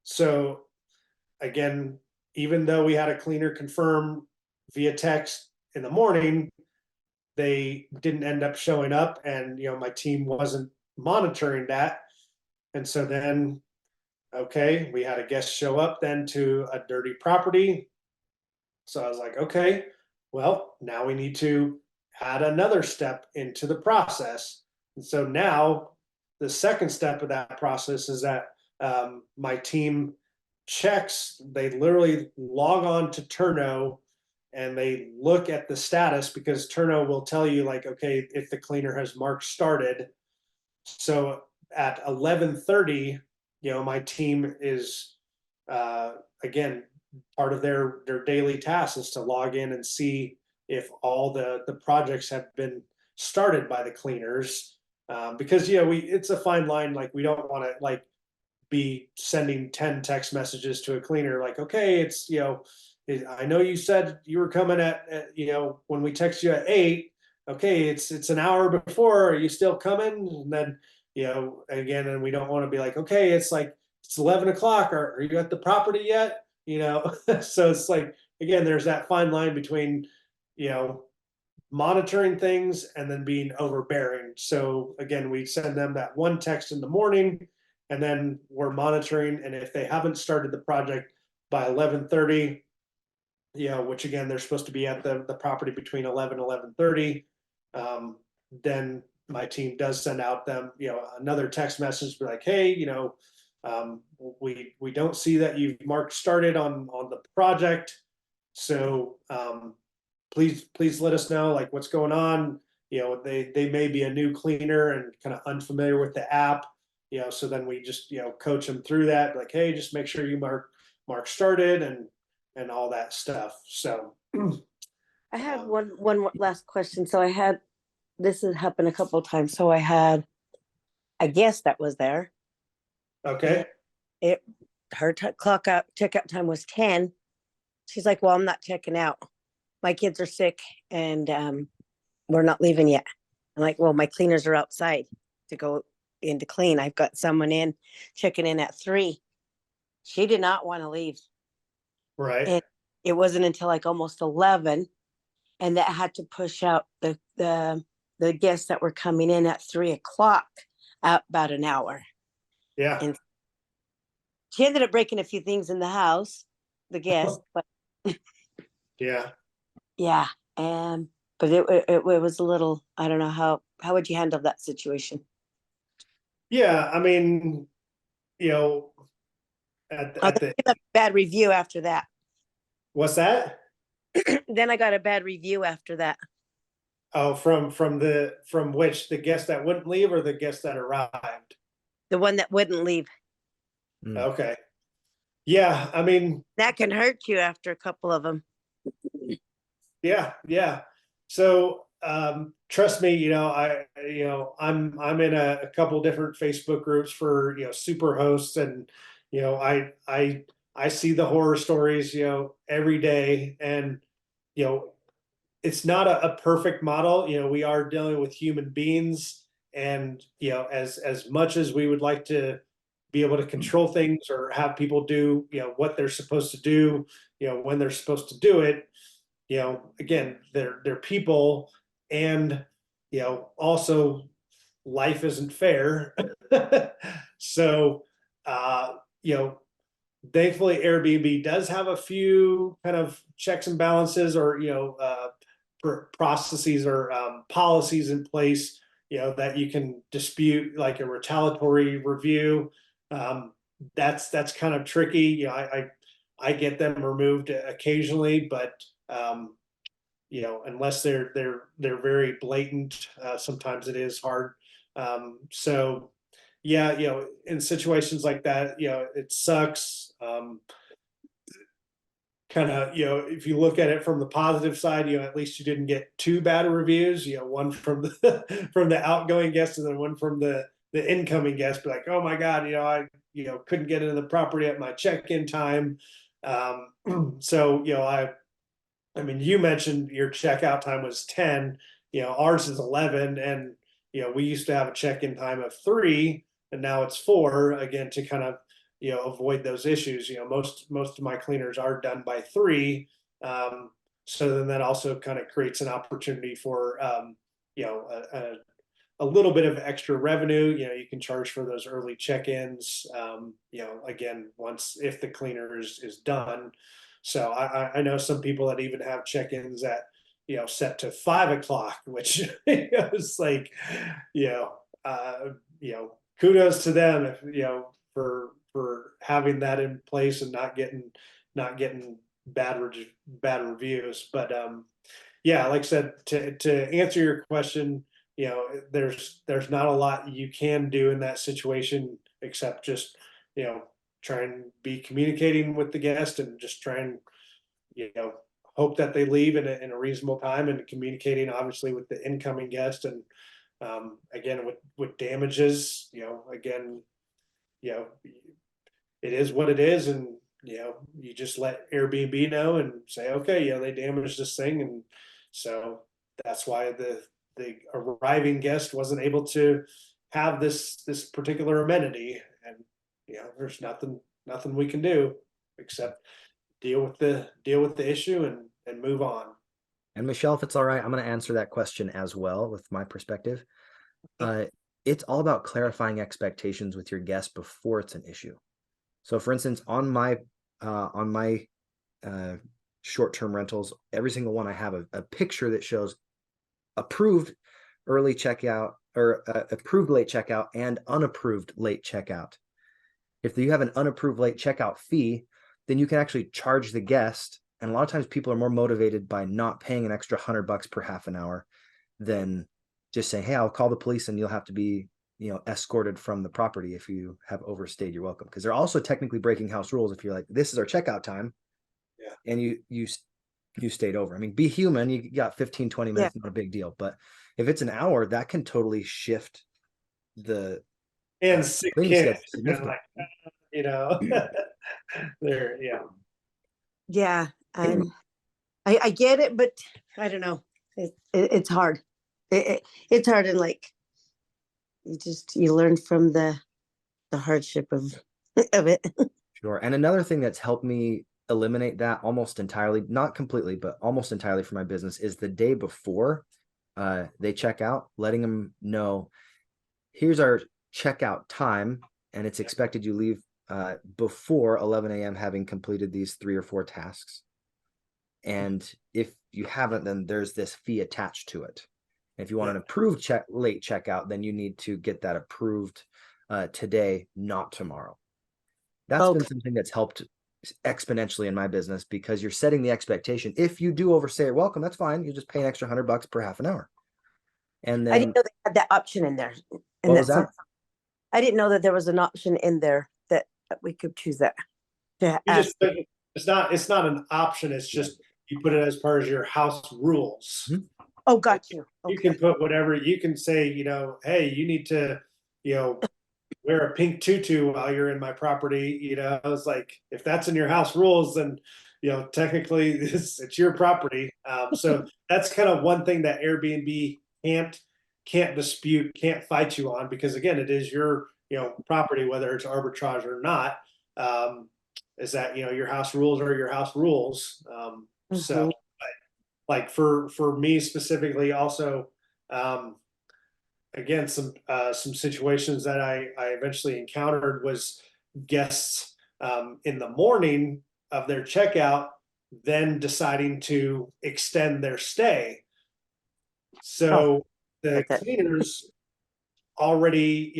So again, even though we had a cleaner confirm via text in the morning, they didn't end up showing up, and my team wasn't monitoring that. And so then, okay, we had a guest show up then to a dirty property. So I was like, okay, well, now we need to add another step into the process. And so now the second step of that process is that my team checks, they literally log on to Turno and they look at the status, because Turno will tell you, like, okay, if the cleaner has marked started. So at 11:30, my team is again, part of their daily task is to log in and see if all the projects have been started by the cleaners, because it's a fine line. Like, we don't want to like be sending 10 text messages to a cleaner like, okay, it's I know you said you were coming at when we text you at 8. Okay, it's an hour before. Are you still coming? And then again, and we don't want to be like, okay, it's 11 o'clock. Are you at the property yet? So it's like, again, there's that fine line between monitoring things and then being overbearing. So again, we send them that one text in the morning, and then we're monitoring. And if they haven't started the project by 11:30, which again, they're supposed to be at the property between 11 and 11:30, then my team does send out them, another text message, be like, hey, we don't see that you've marked started on the project. So please let us know, like, what's going on. They may be a new cleaner and kind of unfamiliar with the app. So then we just coach them through that, like, hey, just make sure you mark started and all that stuff. So I had one more last question. So this has happened a couple of times. So I had a guest that was there. Okay. Her checkout time was 10. She's like, well, I'm not checking out. My kids are sick and we're not leaving yet. I'm like, well, my cleaners are outside to go in to clean. I've got someone checking in at 3. She did not want to leave. Right. And it wasn't until like almost 11, and that had to push out the guests that were coming in at 3 o'clock about an hour. Yeah. And she ended up breaking a few things in the house, the guest, but yeah. Yeah. But it was a little, I don't know, how would you handle that situation? Yeah. I mean, at the a bad review after that. What's that? Then I got a bad review after that. Oh, from which, the guest that wouldn't leave or the guest that arrived? The one that wouldn't leave. Okay. Yeah, I mean, that can hurt you after a couple of them. Yeah. So trust me, I'm in a couple different Facebook groups for super hosts, and I see the horror stories every day, and it's not a perfect model. We are dealing with human beings, and as much as we would like to be able to control things or have people do what they're supposed to do when they're supposed to do it, again, they're people, and also life isn't fair. So thankfully Airbnb does have a few kind of checks and balances, or processes or policies in place that you can dispute, like a retaliatory review. That's kind of tricky. I get them removed occasionally, but unless they're very blatant, sometimes it is hard. So yeah, in situations like that, it sucks. Kind of, if you look at it from the positive side, at least you didn't get two bad reviews, one from the from the outgoing guest and then one from the incoming guest, be like, oh my God, I couldn't get into the property at my check-in time. So, I mean, you mentioned your checkout time was 10, ours is 11. And, we used to have a check-in time of 3 and now it's 4, again, to kind of, avoid those issues. Most of my cleaners are done by 3. So then that also kind of creates an opportunity for, a little bit of extra revenue. You can charge for those early check-ins, again, if the cleaner is done. So I know some people that even have check-ins at, set to 5 o'clock, which is like, kudos to them if, for having that in place and not getting bad reviews. But yeah, like I said, to answer your question, there's not a lot you can do in that situation except just, try and be communicating with the guest and just try and, hope that they leave in a reasonable time, and communicating obviously with the incoming guest. And again, with damages, again, it is what it is. And, you just let Airbnb know and say, okay, they damaged this thing. And so that's why the arriving guest wasn't able to have this particular amenity. And, there's nothing we can do except deal with the issue and move on. And Michelle, if it's all right, I'm going to answer that question as well with my perspective. It's all about clarifying expectations with your guest before it's an issue. So for instance, on my short-term rentals, every single one, I have a picture that shows approved early checkout or approved late checkout and unapproved late checkout. If you have an unapproved late checkout fee, then you can actually charge the guest. And a lot of times people are more motivated by not paying an extra $100 per half an hour than just saying, hey, I'll call the police and you'll have to be, escorted from the property if you have overstayed your welcome. Because they're also technically breaking house rules if you're like, this is our checkout time. Yeah. And you stayed over. I mean, be human. You got 15, 20 minutes, not a big deal. But if it's an hour, that can totally shift the and sick kids, like, there, yeah. I get it, but I don't know. It's hard. It's hard, and like you learn from the hardship of it. Sure. And another thing that's helped me eliminate that almost entirely, not completely, but almost entirely for my business, is the day before they check out, letting them know, here's our checkout time, and it's expected you leave before 11 a.m. having completed these 3 or 4 tasks. And if you haven't, then there's this fee attached to it. If you want an approved late checkout, then you need to get that approved today, not tomorrow. That's been something that's helped exponentially in my business, because you're setting the expectation. If you do overstay your welcome, that's fine. You just pay an extra $100 per half an hour. And then I didn't know they had that option in there. And what was that? I didn't know that there was an option in there that we could choose that. It's not an option. It's just you put it as part of your house rules. Mm-hmm. Oh, got you. Okay. You can put whatever you can say. Hey, you need to, wear a pink tutu while you're in my property. It's like, if that's in your house rules, then technically it's your property. So that's kind of one thing that Airbnb can't dispute, can't fight you on, because again, it is your property, whether it's arbitrage or not. Is that your house rules are your house rules. So like for me specifically, also again, some situations that I eventually encountered was guests in the morning of their checkout then deciding to extend their stay. So the cleaners already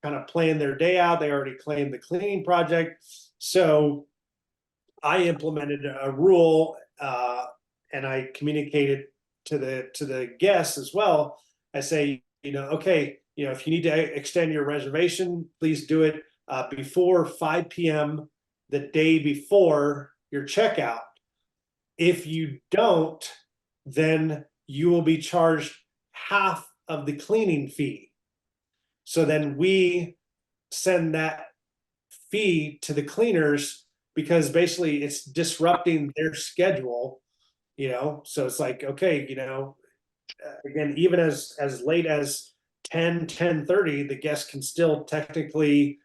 kind of plan their day out. They already claimed the cleaning project. So I implemented a rule and I communicated to the guests as well. I say, okay, if you need to extend your reservation, please do it before 5 p.m. the day before your checkout. If you don't, then you will be charged half of the cleaning fee. So then we send that fee to the cleaners, because basically it's disrupting their schedule, so it's like, okay, again, even as late as 10:30, the guest can still technically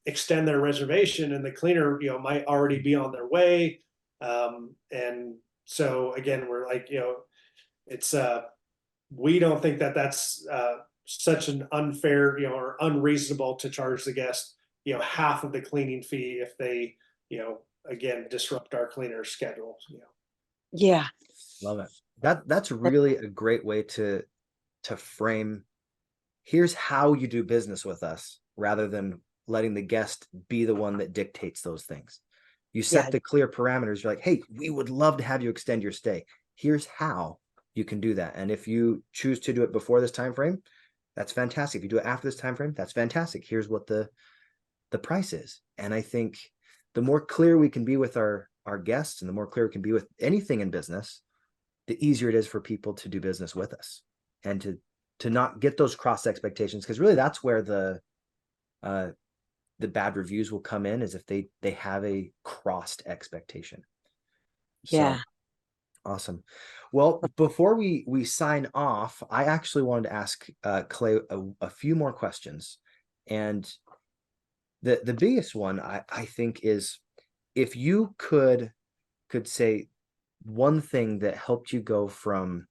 extend their reservation, and the cleaner might already be on their way. And so again, we're like, it's we don't think that that's such an unfair, or unreasonable to charge the guest half of the cleaning fee if they again disrupt our cleaner schedule. Yeah. Love it. That's really a great way to frame, here's how you do business with us, rather than letting the guest be the one that dictates those things. You set the clear parameters. You're like, hey, we would love to have you extend your stay. Here's how you can do that. And if you choose to do it before this time frame, that's fantastic. If you do it after this time frame, that's fantastic. Here's what the price is. And I think the more clear we can be with our guests, and the more clear we can be with anything in business, the easier it is for people to do business with us, and to not get those cross expectations. Because really, that's where the bad reviews will come in, is if they have a crossed expectation. Yeah. So, awesome. Well, before we sign off, I actually wanted to ask Clay a few more questions. And the biggest one I think is, if you could say one thing that helped you go from,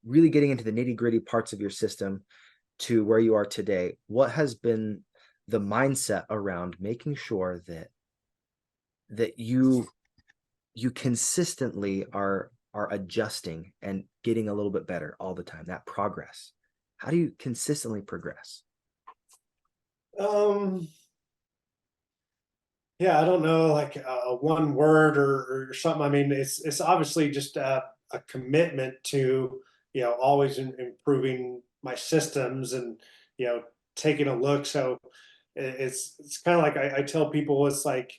really getting into the nitty-gritty parts of your system to where you are today, what has been the mindset around making sure that you consistently are adjusting and getting a little bit better all the time, that progress? How do you consistently progress? Yeah, I don't know, like a one word or something. I mean, it's obviously just a commitment to always improving my systems, and taking a look. So it's kind of like I tell people, it's like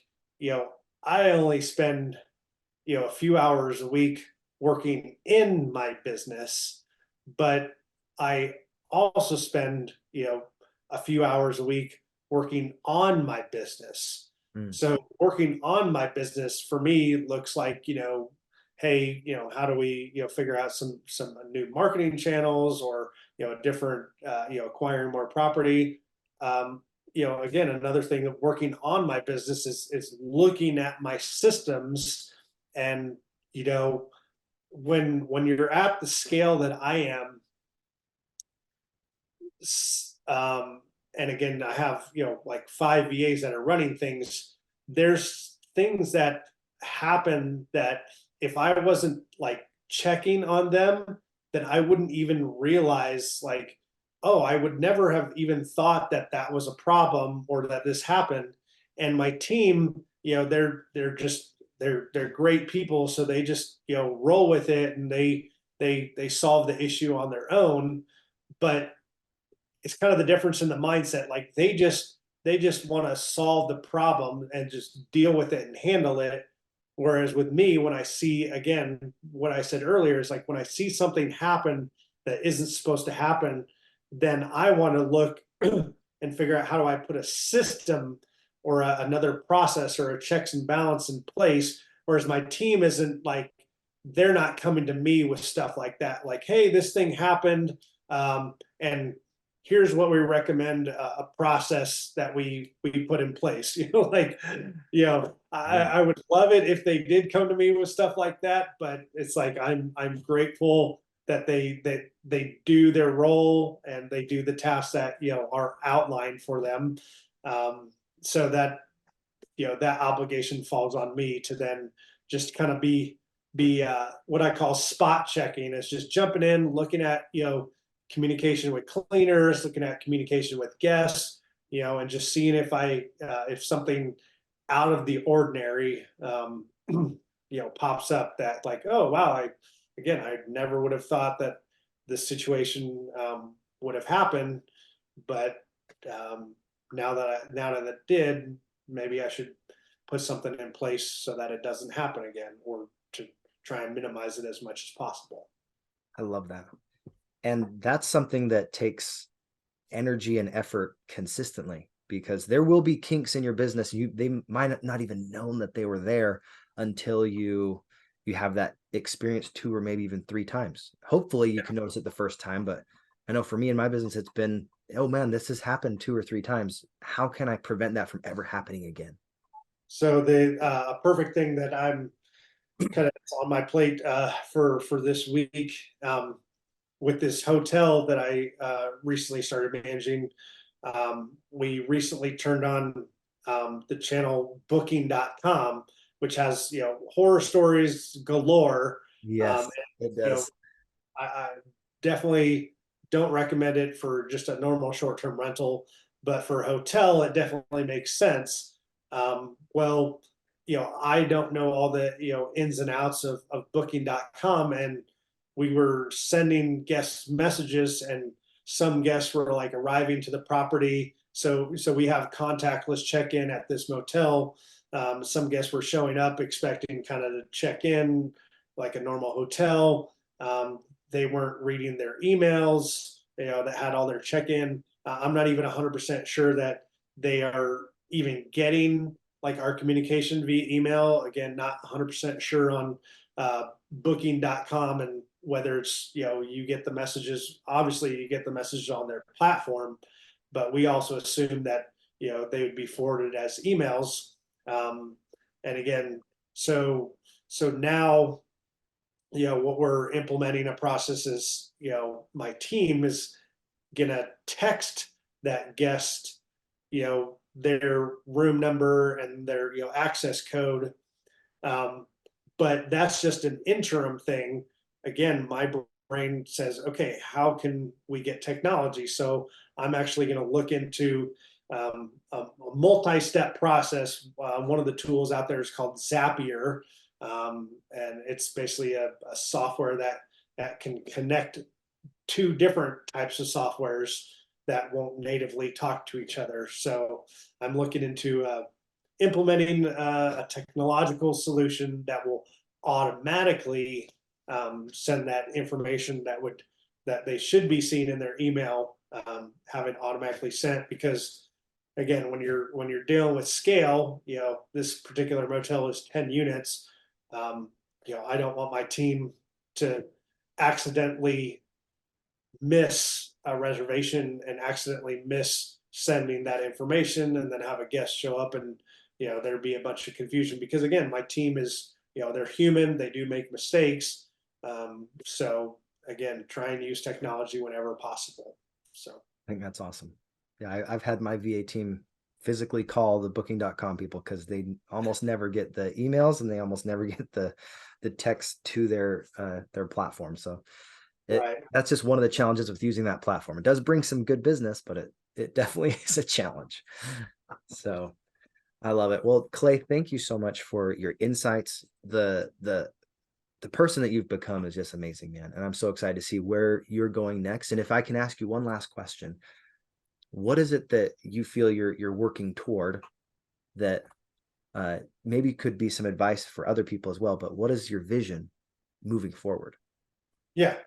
I only spend a few hours a week working in my business, but I also spend a few hours a week working on my business. So working on my business for me looks like, hey, how do we, figure out some new marketing channels, or, a different, acquiring more property. Again, another thing of working on my business is looking at my systems. And, when you're at the scale that I am, and again, I have, like 5 VAs that are running things. There's things that happen that if I wasn't like checking on them, then I wouldn't even realize, like, oh, I would never have even thought that that was a problem, or that this happened. And my team, they're just, they're great people. So they just, roll with it, and they solve the issue on their own. But it's kind of the difference in the mindset. Like they just want to solve the problem and just deal with it and handle it. Whereas with me, when I see, again, what I said earlier is like, when I see something happen that isn't supposed to happen, then I want to look and figure out, how do I put a system or another process or a checks and balance in place. Whereas my team isn't like, they're not coming to me with stuff like that. Like, hey, this thing happened. And here's what we recommend, a process that we put in place. I would love it if they did come to me with stuff like that, but it's like, I'm grateful that they do their role, and they do the tasks that are outlined for them. So that that obligation falls on me to then just kind of be what I call spot checking. Is just jumping in, looking at communication with cleaners, looking at communication with guests, and just seeing if something out of the ordinary, pops up, that like, oh wow, I never would have thought that this situation would have happened. But now that it did, maybe I should put something in place so that it doesn't happen again, or to try and minimize it as much as possible. I love that. And that's something that takes energy and effort consistently, because there will be kinks in your business. They might not even known that they were there until you have that experience 2 or maybe even 3 times. Hopefully you can notice it the first time, but I know for me in my business, it's been, oh man, this has happened 2 or 3 times. How can I prevent that from ever happening again? So the perfect thing that I'm kind of on my plate for this week, with this hotel that I recently started managing. We recently turned on the channel booking.com, which has, horror stories galore. Yes, it does. I definitely don't recommend it for just a normal short-term rental, but for a hotel, it definitely makes sense. Well, I don't know all the, ins and outs of booking.com, and we were sending guest messages, and some guests were like arriving to the property. So we have contactless check-in at this motel. Some guests were showing up expecting kind of to check in like a normal hotel. They weren't reading their emails, that had all their check-in. I'm not even 100% sure that they are even getting like our communication via email. Again, not 100% sure on booking.com and whether it's, you get the messages. Obviously you get the messages on their platform, but we also assume that, they would be forwarded as emails. And again, so now, what we're implementing a process is, my team is gonna text that guest, their room number and their, access code. But that's just an interim thing. Again, my brain says, okay, how can we get technology? So I'm actually going to look into a multi-step process. One of the tools out there is called Zapier, and it's basically a software that can connect 2 different types of softwares that won't natively talk to each other. So I'm looking into implementing a technological solution that will automatically send that information that they should be seeing in their email, have it automatically sent. Because again, when you're dealing with scale, this particular motel is 10 units. I don't want my team to accidentally miss a reservation and accidentally miss sending that information, and then have a guest show up and, there'd be a bunch of confusion. Because again, my team is, they're human, they do make mistakes. So again, try and use technology whenever possible. So I think that's awesome. Yeah, I've had my VA team physically call the booking.com people, because they almost never get the emails and they almost never get the text to their platform. So right. That's just one of the challenges with using that platform. It does bring some good business, but it definitely is a challenge. So I love it. Well, Clay, thank you so much for your insights. The person that you've become is just amazing, man. And I'm so excited to see where you're going next. And if I can ask you one last question, what is it that you feel you're working toward that maybe could be some advice for other people as well? But what is your vision moving forward? Yeah.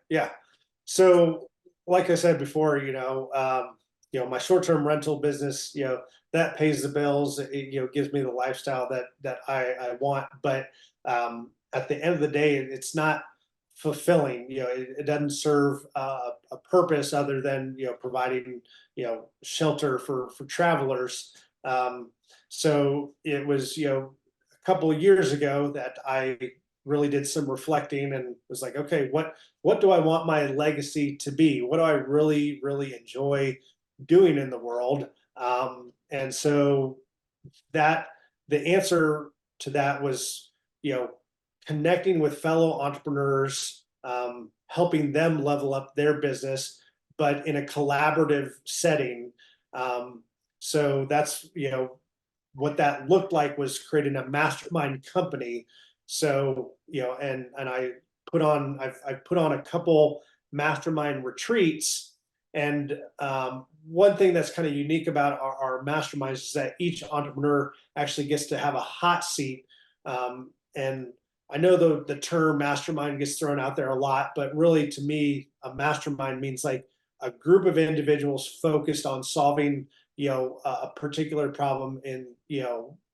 So like I said before, my short-term rental business, that pays the bills. It, gives me the lifestyle that I want. But at the end of the day, it's not fulfilling. It doesn't serve a purpose other than, providing, shelter for travelers. So it was, a couple of years ago that I really did some reflecting and was like, okay, what do I want my legacy to be? What do I really, really enjoy doing in the world? And so that the answer to that was, connecting with fellow entrepreneurs, helping them level up their business, but in a collaborative setting. So that's, what that looked like was creating a mastermind company. So, and I've put on a couple mastermind retreats, And one thing that's kind of unique about our masterminds is that each entrepreneur actually gets to have a hot seat. And I know the term mastermind gets thrown out there a lot, but really to me, a mastermind means like a group of individuals focused on solving, a particular problem in,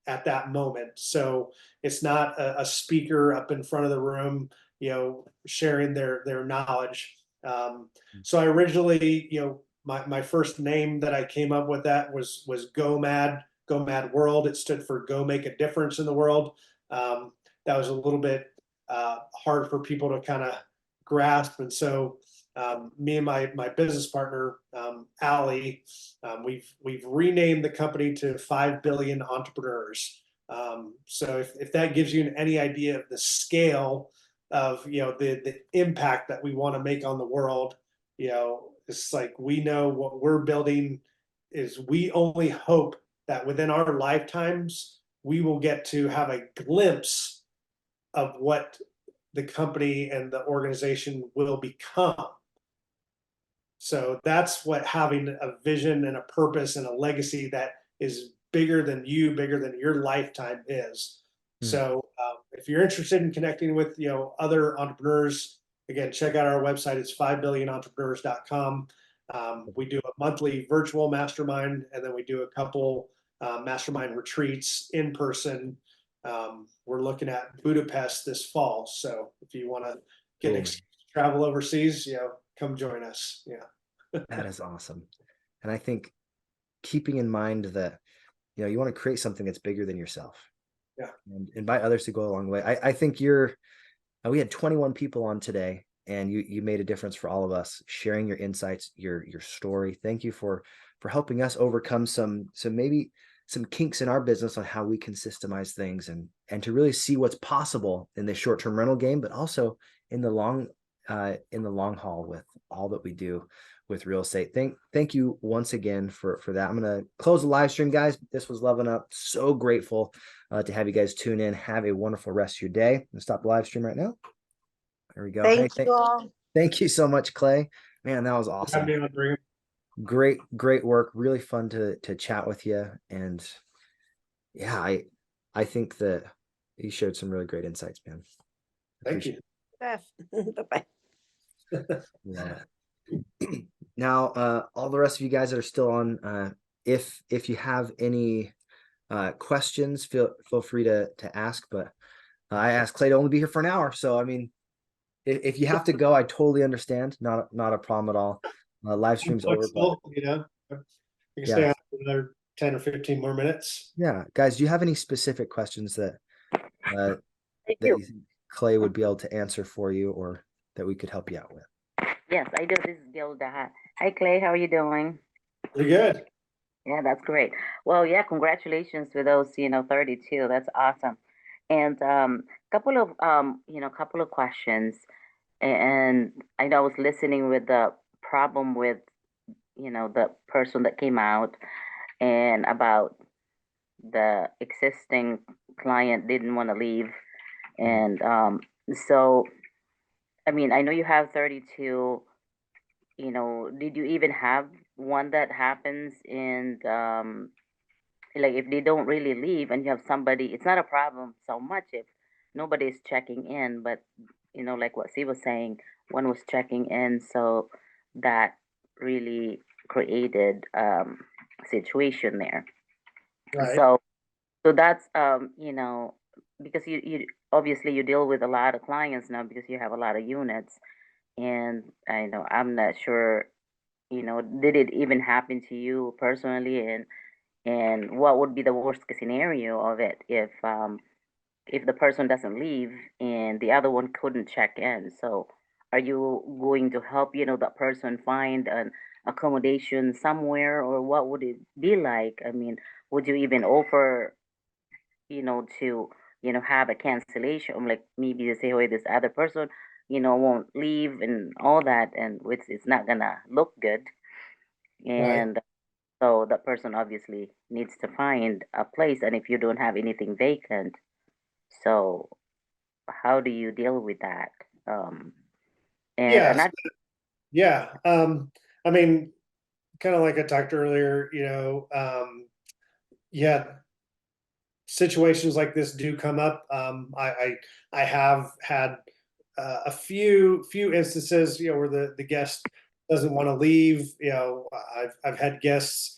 at that moment. So it's not a speaker up in front of the room, sharing their knowledge. So I originally, my first name that I came up with that was Go Mad World. It stood for Go Make a Difference in the World. That was a little bit hard for people to kind of grasp, and so me and my business partner, Allie, we've renamed the company to 5 Billion Entrepreneurs. So if that gives you any idea of the scale of the impact that we want to make on the world, it's like we know what we're building is, we only hope that within our lifetimes we will get to have a glimpse of what the company and the organization will become. So that's what having a vision and a purpose and a legacy that is bigger than you, bigger than your lifetime is. So if you're interested in connecting with other entrepreneurs, again, check out our website. It's 5billionentrepreneurs.com. We do a monthly virtual mastermind, and then we do a couple mastermind retreats in person. We're looking at Budapest this fall. So if you want to get an excuse to travel overseas, come join us. Yeah. That is awesome. And I think keeping in mind that, you want to create something that's bigger than yourself. Yeah. And invite others to go along the way. I think we had 21 people on today, and you made a difference for all of us, sharing your insights, your story. Thank you for helping us overcome some maybe some kinks in our business on how we can systemize things and to really see what's possible in the short-term rental game, but also in the long haul with all that we do with real estate. Thank you once again for that. I'm going to close the live stream, guys. This was Levelin Up. So grateful to have you guys tune in. Have a wonderful rest of your day. I'm going to stop the live stream right now. There we go. Thank you all. Thank you so much, Clay. Man, that was awesome. Great work. Really fun to chat with you. And yeah, I think that you showed some really great insights, man. Thank you. Bye-bye. Yeah. Now, all the rest of you guys that are still on, if you have any questions, feel free to ask. But I asked Clay to only be here for an hour, so I mean, if you have to go, I totally understand. Not a problem at all. Live stream's over. But, you can stay on for another 10 or 15 more minutes. Yeah, guys, do you have any specific questions that you think Clay would be able to answer for you, or that we could help you out with? Yes, I do. This is Gilda. Hi, Clay. How are you doing? Pretty good. Yeah, that's great. Well, yeah, congratulations with those, 32. That's awesome. And couple of questions. And I know I was listening with the problem with, the person that came out, and about the existing client didn't want to leave. And so, I mean, I know you have 32. Did you even have one that happens? And like, if they don't really leave and you have somebody, it's not a problem so much if nobody's checking in, but like what C was saying, one was checking in, so that really created situation there. Right. So that's because you obviously you deal with a lot of clients now because you have a lot of units. And I know I'm not sure, did it even happen to you personally, and what would be the worst case scenario of it if the person doesn't leave and the other one couldn't check in? So are you going to help, that person find an accommodation somewhere, or what would it be like? I mean, would you even offer, to, have a cancellation, like maybe they say, oh, this other person, won't leave and all that, and it's not gonna look good. And so that person obviously needs to find a place, and if you don't have anything vacant, so how do you deal with that? And Yeah. another, Yeah. I mean, kind of like I talked earlier, yeah, situations like this do come up. I have had a few instances, where the guest doesn't want to leave. I've had guests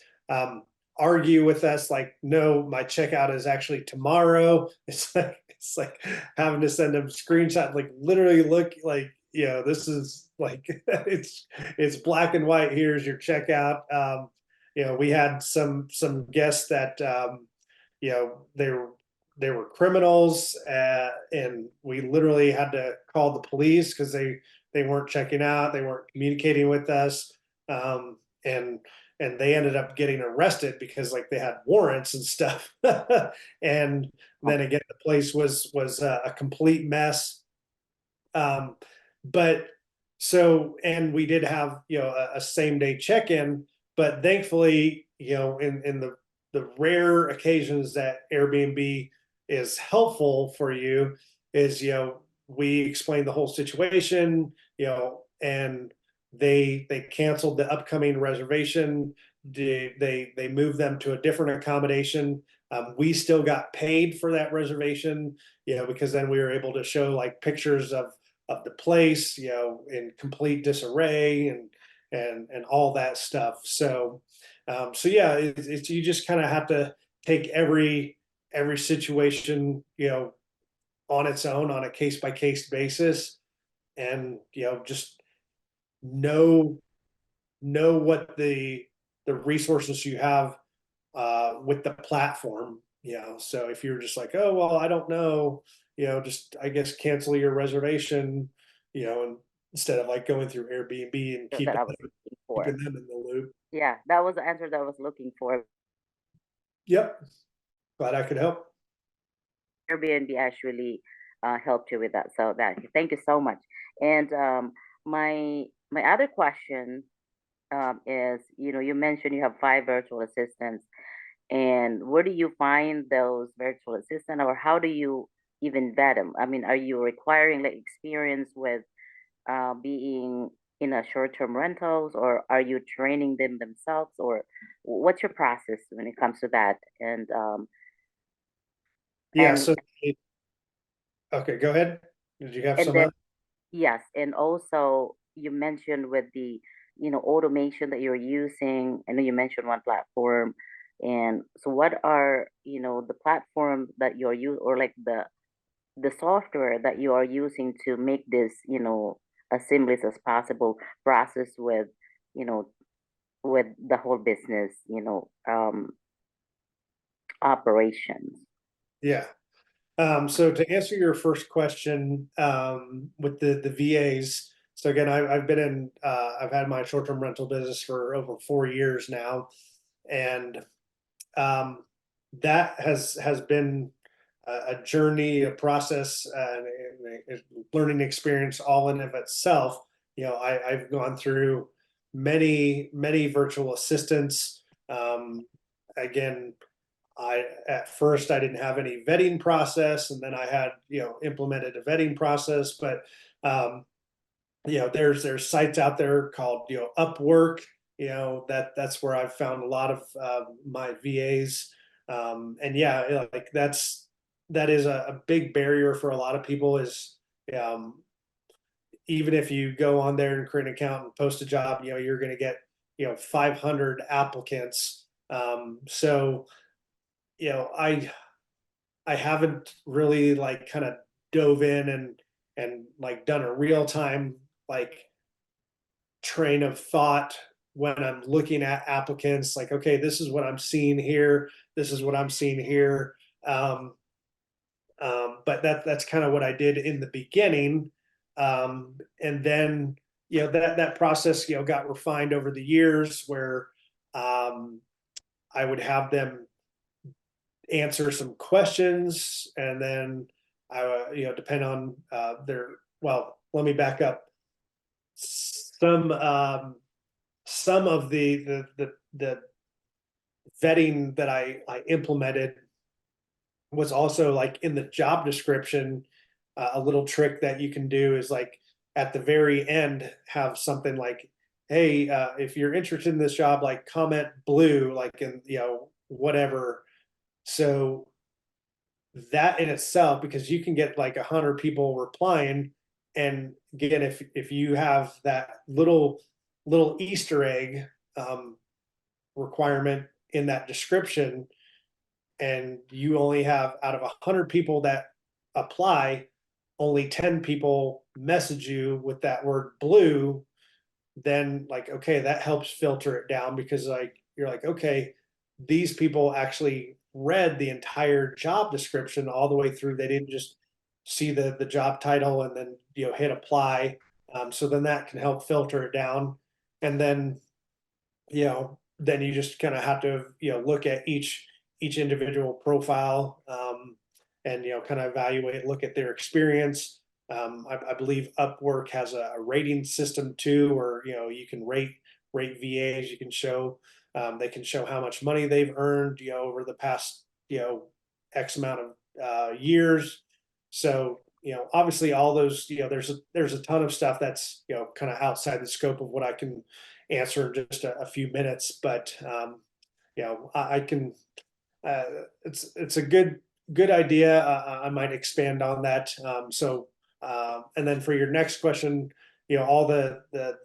argue with us, like, no, my checkout is actually tomorrow. It's like having to send them screenshots, like literally look like, this is like it's black and white. Here's your checkout. We had some guests that they were criminals, and we literally had to call the police because they weren't checking out, they weren't communicating with us, and they ended up getting arrested because like they had warrants and stuff. And then again, the place was a complete mess. But so, and we did have a same day check-in, but thankfully, in the rare occasions that Airbnb is helpful for you, is we explained the whole situation, and they canceled the upcoming reservation. They moved them to a different accommodation. We still got paid for that reservation, because then we were able to show like pictures of the place, in complete disarray, and all that stuff. So yeah, it's you just kind of have to take every situation, on its own, on a case by case basis, and just know what the resources you have with the platform. So if you're just like, oh well, I don't know, just I guess cancel your reservation, and instead of like going through Airbnb and That I was looking for. keeping them in the loop. Yeah, that was the answer that I was looking for. Yep, glad I could help. Airbnb actually helped you with that. So thank you so much. And my other question is, you mentioned you have 5 virtual assistants, and where do you find those virtual assistants, or how do you even vet them? I mean, are you requiring like experience with being in a short-term rentals, or are you training them themselves, or what's your process when it comes to that? And Yeah. and So okay, go ahead. Did you have and some then other? yes, and also you mentioned with the automation that you're using. I know you mentioned one platform, and so what are the platform that you're using, or like the software that you are using to make this as seamless as possible process with you know with the whole business operations. Yeah. So to answer your first question, with the VAs, so again, I've been in, I've had my short-term rental business for over 4 years now, and that has been a journey, a process, a learning experience all in of itself. I've gone through many virtual assistants. Again, at first I didn't have any vetting process, and then I had implemented a vetting process. But there's sites out there called Upwork. That's where I've found a lot of my VAs. And yeah, like that is a big barrier for a lot of people. Is even if you go on there and create an account and post a job, you're going to get 500 applicants. So I haven't really like kind of dove in and like done a real time like train of thought when I'm looking at applicants, like, okay, this is what I'm seeing here, this is what I'm seeing here. But that's kind of what I did in the beginning. And then that process got refined over the years, where I would have them answer some questions, and then I depend on their, well, let me back up. Some of the vetting that I implemented was also like in the job description. A little trick that you can do is like at the very end have something like hey, if you're interested in this job, like comment blue, like in, whatever. So that in itself, because you can get like 100 people replying, and again, if you have that little Easter egg requirement in that description, and you only have, out of 100 people that apply, only 10 people message you with that word blue, then like, okay, that helps filter it down, because like you're like, okay, these people actually read the entire job description all the way through. They didn't just see the job title and then hit apply. So then that can help filter it down. And then then you just kind of have to look at each individual profile, and kind of evaluate, look at their experience. I believe Upwork has a rating system too, where you can rate VAs. You can show, they can show how much money they've earned over the past X amount of years. So obviously all those, there's a ton of stuff that's kind of outside the scope of what I can answer in just a few minutes, but I can. It's a good idea. I might expand on that. And then for your next question, all the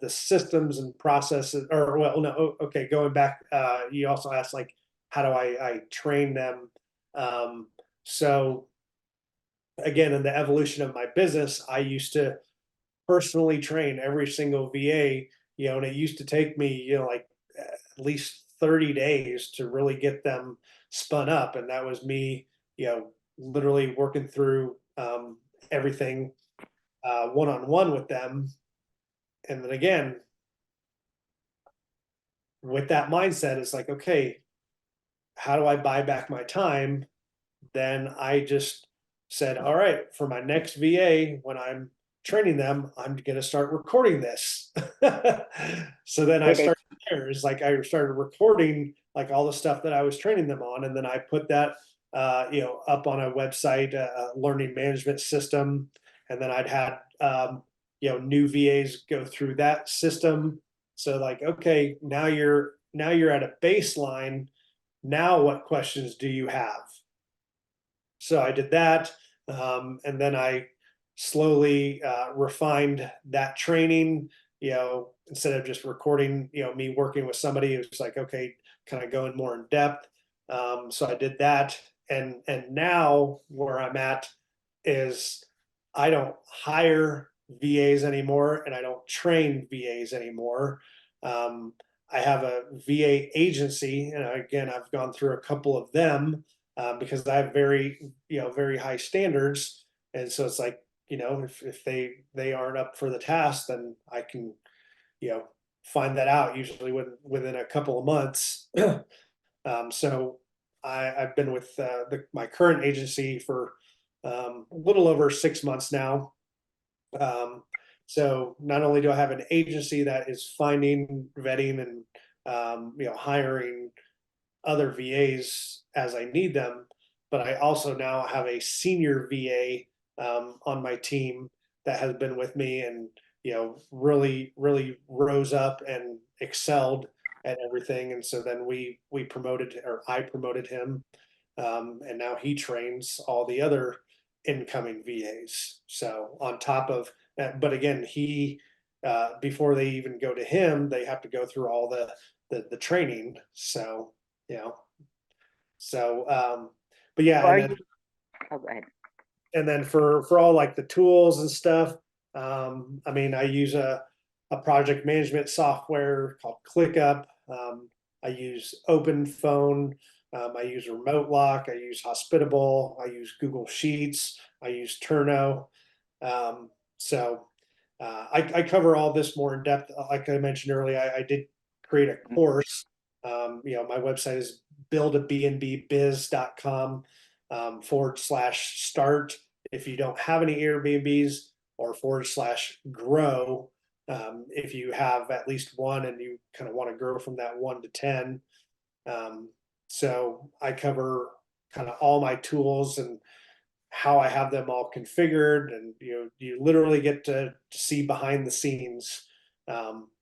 systems and processes, or well, no, okay, going back, you also asked like, how do I train them? So again, in the evolution of my business, I used to personally train every single VA, and it used to take me, like at least 30 days to really get them spun up. And that was me, literally working through everything one-on-one with them. And then again, with that mindset, it's like, okay, how do I buy back my time? Then I just said, all right, for my next VA, when I'm training them, I'm going to start recording this. So then I started there. It's like I started recording like all the stuff that I was training them on. And then I put that, up on a website, a learning management system. And then I'd had, new VAs go through that system. So like, okay, now you're at a baseline. Now what questions do you have? So I did that. And then I slowly refined that training, instead of just recording, me working with somebody. It was like, okay, kind of going more in depth. So I did that. And now where I'm at is I don't hire VAs anymore, and I don't train VAs anymore. I have a VA agency, and again, I've gone through a couple of them, because I have very high standards. And so it's like, if they aren't up for the task, then I can, find that out usually within a couple of months. So I've been with my current agency for a little over 6 months now. So not only do I have an agency that is finding, vetting, and hiring other VAs as I need them, but I also now have a senior VA on my team that has been with me and really rose up and excelled at everything. And so then we promoted, or I promoted him, and now he trains all the other incoming VAs. So on top of that, but again, he before they even go to him, they have to go through all the training. So but yeah, Are you? Oh, go ahead. and then for all like the tools and stuff, I mean, I use a project management software called ClickUp. I use OpenPhone. I use Remote Lock. I use Hospitable. I use Google Sheets. I use Turno. So I cover all this more in depth. Like I mentioned earlier, I did create a course. My website is buildabnbbiz.com /start. If you don't have any Airbnbs, or /grow, if you have at least one and you kind of want to grow from that 1 to 10. So I cover kind of all my tools and how I have them all configured, and you literally get to see behind the scenes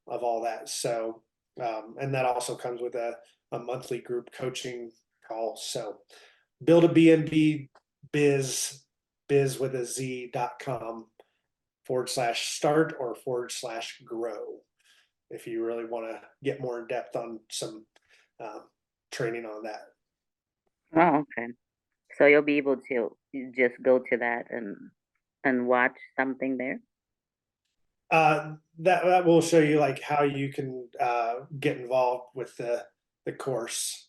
of all that. So, and that also comes with a monthly group coaching call. So build a BNB biz with a z.com/start or /grow. If you really want to get more in depth on some training on that. Oh, okay. So you'll be able to just go to that and watch something there. That will show you like how you can get involved with the course.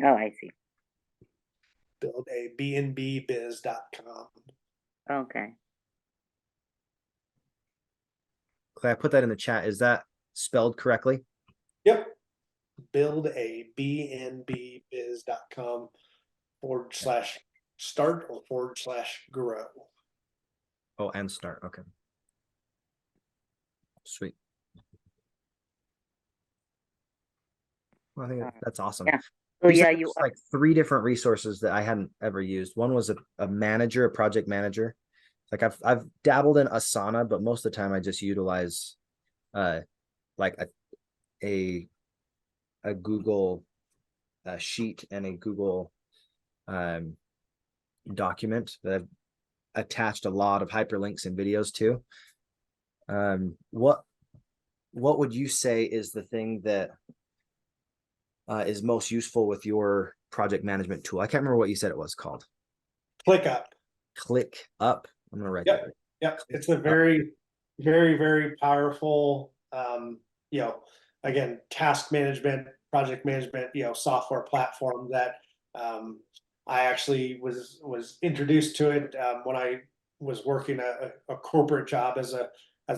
Oh, I see. Build a bnbbiz.com. Okay. Clay, I put that in the chat. Is that spelled correctly? Yep. Build a bnbbiz.com /start or /grow. Oh, and start. Okay. Sweet. Well, I think that's awesome. Yeah. So You yeah, said you there's like 3 different resources that I hadn't ever used. One was a manager, a project manager. Like I've dabbled in Asana, but most of the time I just utilize like a Google sheet and a Google document that I've attached a lot of hyperlinks and videos to. What would you say is the thing that is most useful with your project management tool? I can't remember what you said it was called. ClickUp. ClickUp. I'm gonna write that. Yep. It's a very, very, very powerful, again, task management, project management, software platform that I actually was introduced to it when I was working a corporate job as a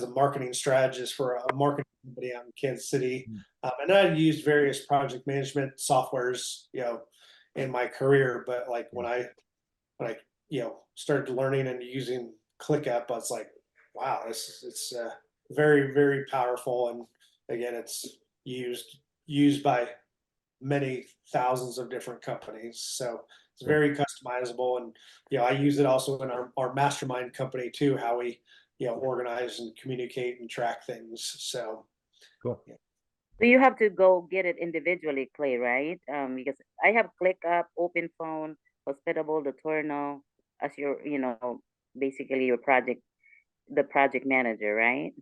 marketing strategist for a marketing company out in Kansas City, and I used various project management softwares, in my career. But like when I started learning and using ClickUp, I was like, wow, it's very, very powerful, and again, it's used by many thousands of different companies. So it's very customizable, and I use it also in our mastermind company too, how we organize and communicate and track things. So cool. So you have to go get it individually, Clay, right? Because I have ClickUp, OpenPhone, Hospitable, the Torno as your, basically your the project manager, right?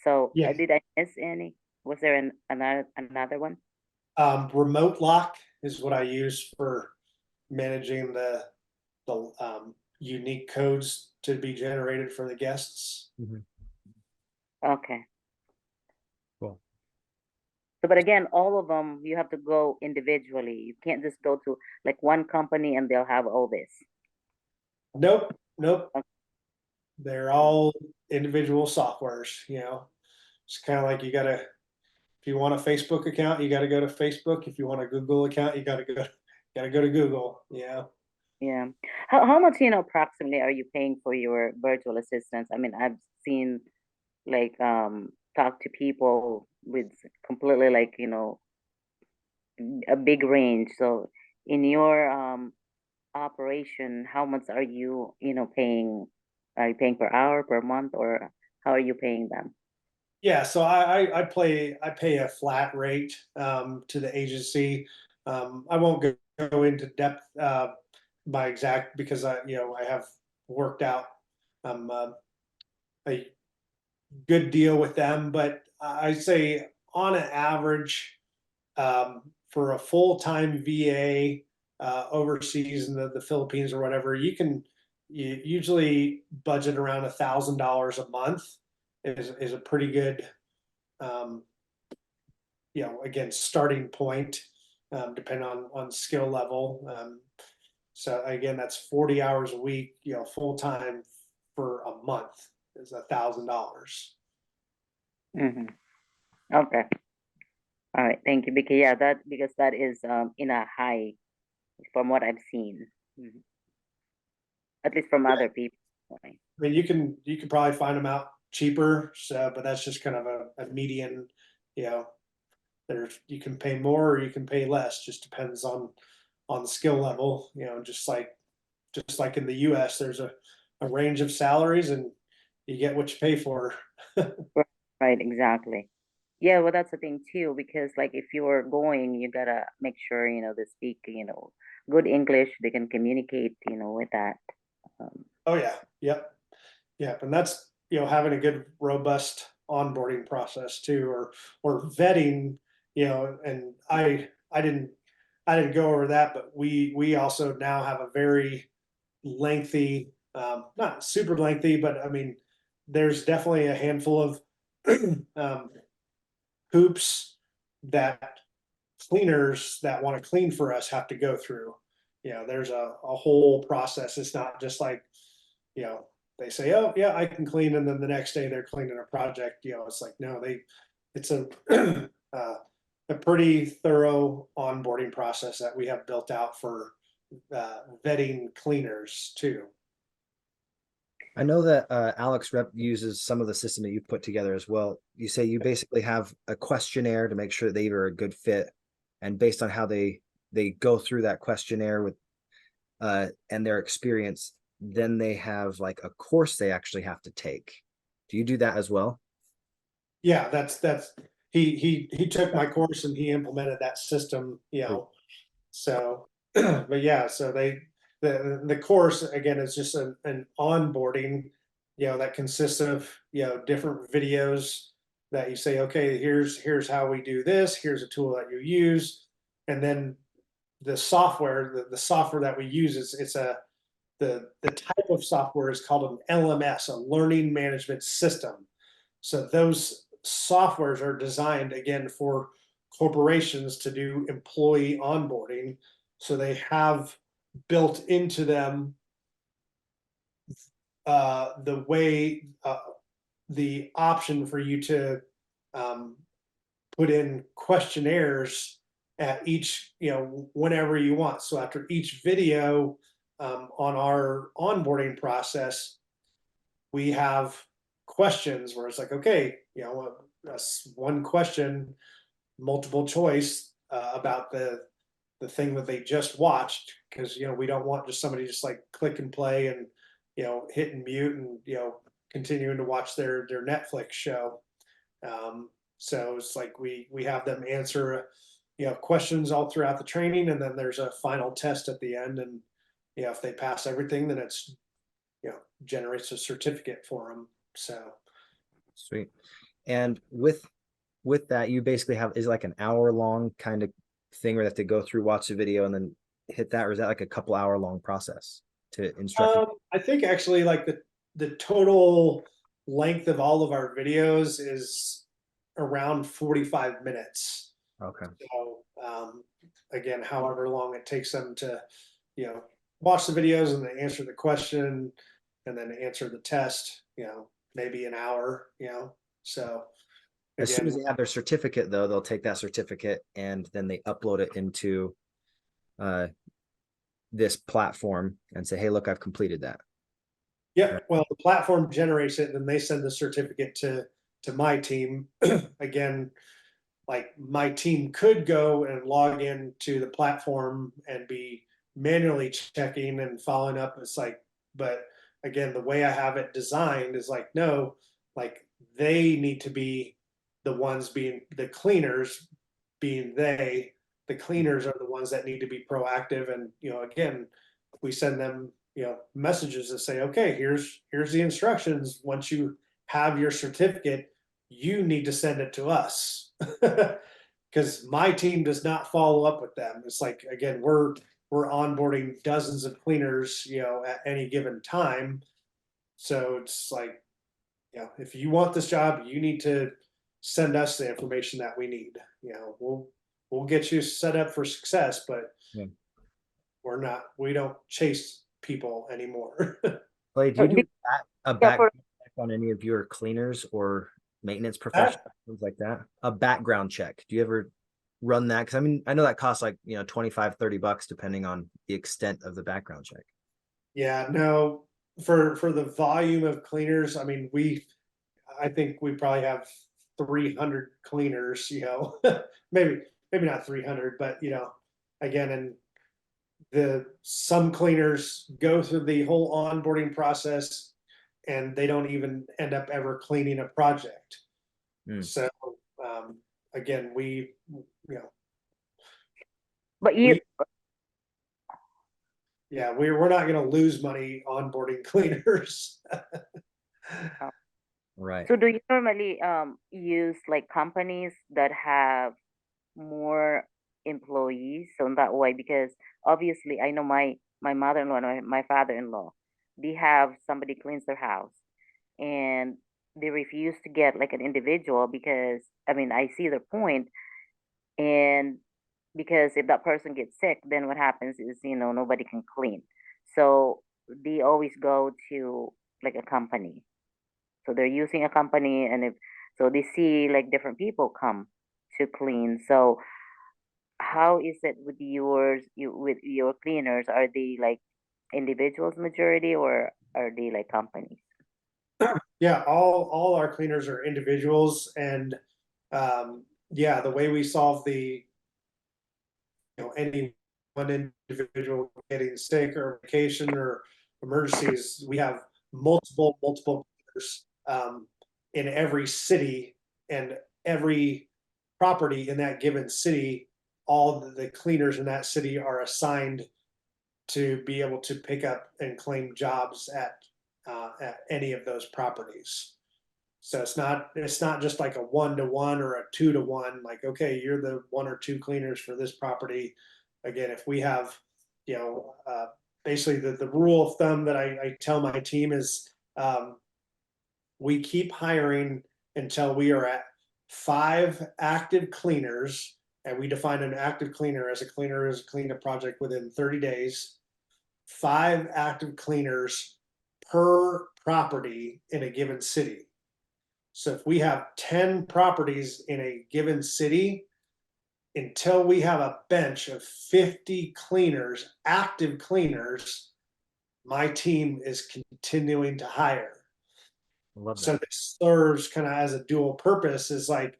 So yeah, did I miss any? Was there another one? Remote Lock is what I use for managing the unique codes to be generated for the guests. Okay. Cool. So, but again, all of them, you have to go individually. You can't just go to like one company and they'll have all this. Nope. Okay. They're all individual softwares, It's kind of like if you want a Facebook account, you got to go to Facebook. If you want a Google account, you got to go to Google. Yeah. Yeah. How much, approximately are you paying for your virtual assistants? I mean, I've seen like talk to people with completely like, a big range. So in your operation, how much are you, paying? Are you paying per hour, per month, or how are you paying them? Yeah, so I pay a flat rate to the agency. I won't go into depth by exact, because I have worked out a good deal with them, but I say on an average for a full-time VA overseas in the Philippines or whatever, you usually budget around $1,000 a month is a pretty good, again, starting point, depending on skill level. So again, that's 40 hours a week, full time for a month is $1,000. Mm-hmm. Okay. All right. Thank you. Because that is in a high from what I've seen. At least from other people. I mean, you can probably find them out cheaper. So, but that's just kind of a median. You can pay more or you can pay less. Just depends on the skill level. Just like in the U.S., there's a range of salaries, and you get what you pay for. Right, exactly. Yeah, well, that's the thing too, because like if you're going, you gotta make sure, they speak, good English, they can communicate, with that. Um, Oh yeah, yep, yep, and that's having a good robust onboarding process too, or vetting, and I didn't go over that, but we also now have a very lengthy, not super lengthy, but I mean, there's definitely a handful of um, hoops that cleaners that want to clean for us have to go through. There's a whole process. It's not just like, you know, they say, oh yeah, I can clean. And then the next day they're cleaning a project. It's like, no, it's a pretty thorough onboarding process that we have built out for vetting cleaners too. I know that Alex Rep uses some of the system that you put together as well. You say you basically have a questionnaire to make sure they are a good fit, and based on how they go through that questionnaire with and their experience, then they have like a course they actually have to take. Do you do that as well? Yeah, that's he took my course and he implemented that system, so but yeah, so the course again is just an onboarding, that consists of different videos that you say, okay, here's how we do this, here's a tool that you use, and then the software that we use is the type of software is called an LMS, a learning management system. So those softwares are designed again for corporations to do employee onboarding. So they have built into them the way the option for you to um, put in questionnaires at each, whenever you want. So after each video on our onboarding process, we have questions where it's like, okay, that's one question, multiple choice about the thing that they just watched, because we don't want just somebody just like click and play and hit and mute and continuing to watch their Netflix show. So it's like we have them answer questions all throughout the training, and then there's a final test at the end, and if they pass everything, then it's generates a certificate for them. So Sweet. And with that, you basically have is like an hour long kind of thing where they have to go through, watch the video, and then hit that, or is that like a couple hour long process to instruct? I think actually like the total length of all of our videos is around 45 minutes. Okay. So again, however long it takes them to watch the videos and then answer the question and then answer the test, maybe an hour, so As soon as again, they have their certificate, though, they'll take that certificate and then they upload it into uh, this platform and say, "Hey, look, I've completed that." yeah, well, the platform generates it and then they send the certificate to my team. Again, like my team could go and log in to the platform and be manually checking and following up. It's like, but again, the way I have it designed is like, no, like they need to be the ones being the cleaners, being the cleaners are the ones that need to be proactive. And, again, we send them, messages that say, okay, here's the instructions. Once you have your certificate, you need to send it to us. Because my team does not follow up with them. It's like, again, we're onboarding dozens of cleaners, at any given time. So it's like, if you want this job, you need to send us the information that we need. We'll get you set up for success, but Yeah. we don't chase people anymore. Clay, do you do a Yeah, for background check on any of your cleaners or maintenance That- professionals, things like that? A background check. Do you ever run that? Because I mean, I know that costs like, $25-$30 depending on the extent of the background check. Yeah, no, for the volume of cleaners, I mean, I think we probably have 300 cleaners, maybe not 300, but again, and some cleaners go through the whole onboarding process and they don't even end up ever cleaning a project. So again, But you, we're not going to lose money onboarding cleaners. Right. so do you normally use like companies that have more employees? So in that way, because obviously I know my mother-in-law and my father-in-law, they have somebody cleans their house, and they refuse to get like an individual because I mean I see their point, and because if that person gets sick, then what happens is nobody can clean. So they always go to like a company. So they're using a company, and if so, they see like different people come to clean. So how is it with with your cleaners? Are they like individuals majority, or are they like companies? Yeah, all our cleaners are individuals, and the way we solve the any one individual getting sick or vacation or emergencies, we have multiple cleaners in every city, and every property in that given city. All the cleaners in that city are assigned to be able to pick up and claim jobs at any of those properties. So it's not just like a 1-to-1 or a 2-to-1. Like, okay, you're the 1 or 2 cleaners for this property. Again, if we have, basically the rule of thumb that I tell my team is we keep hiring until we are at 5 active cleaners, and we define an active cleaner as a cleaner who's cleaned a project within 30 days. 5 active cleaners per property in a given city. So if we have 10 properties in a given city, until we have a bench of 50 cleaners, active cleaners, my team is continuing to hire. So this serves kind of as a dual purpose, is like,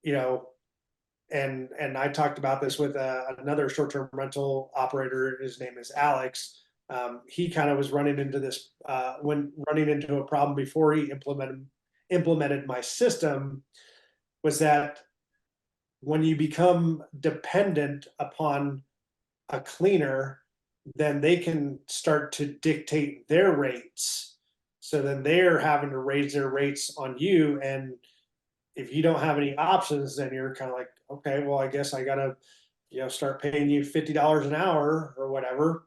and I talked about this with another short-term rental operator. His name is Alex. He kind of was running into this running into a problem before he implemented my system, was that when you become dependent upon a cleaner, then they can start to dictate their rates. So then they're having to raise their rates on you, and if you don't have any options, then you're kind of like, okay, well, I guess I gotta, start paying you $50 an hour or whatever.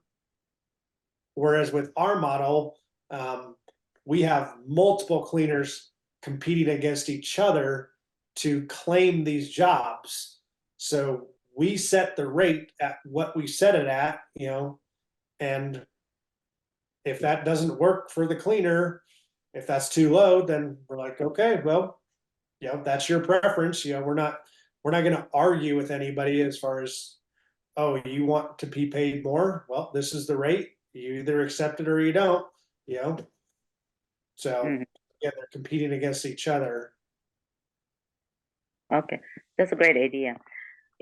Whereas with our model, we have multiple cleaners competing against each other to claim these jobs. So we set the rate at what we set it at, and if that doesn't work for the cleaner, if that's too low, then we're like, okay, well, that's your preference. We're not going to argue with anybody as far as, oh, you want to be paid more? Well, this is the rate. You either accept it or you don't. So they're competing against each other. Okay, that's a great idea.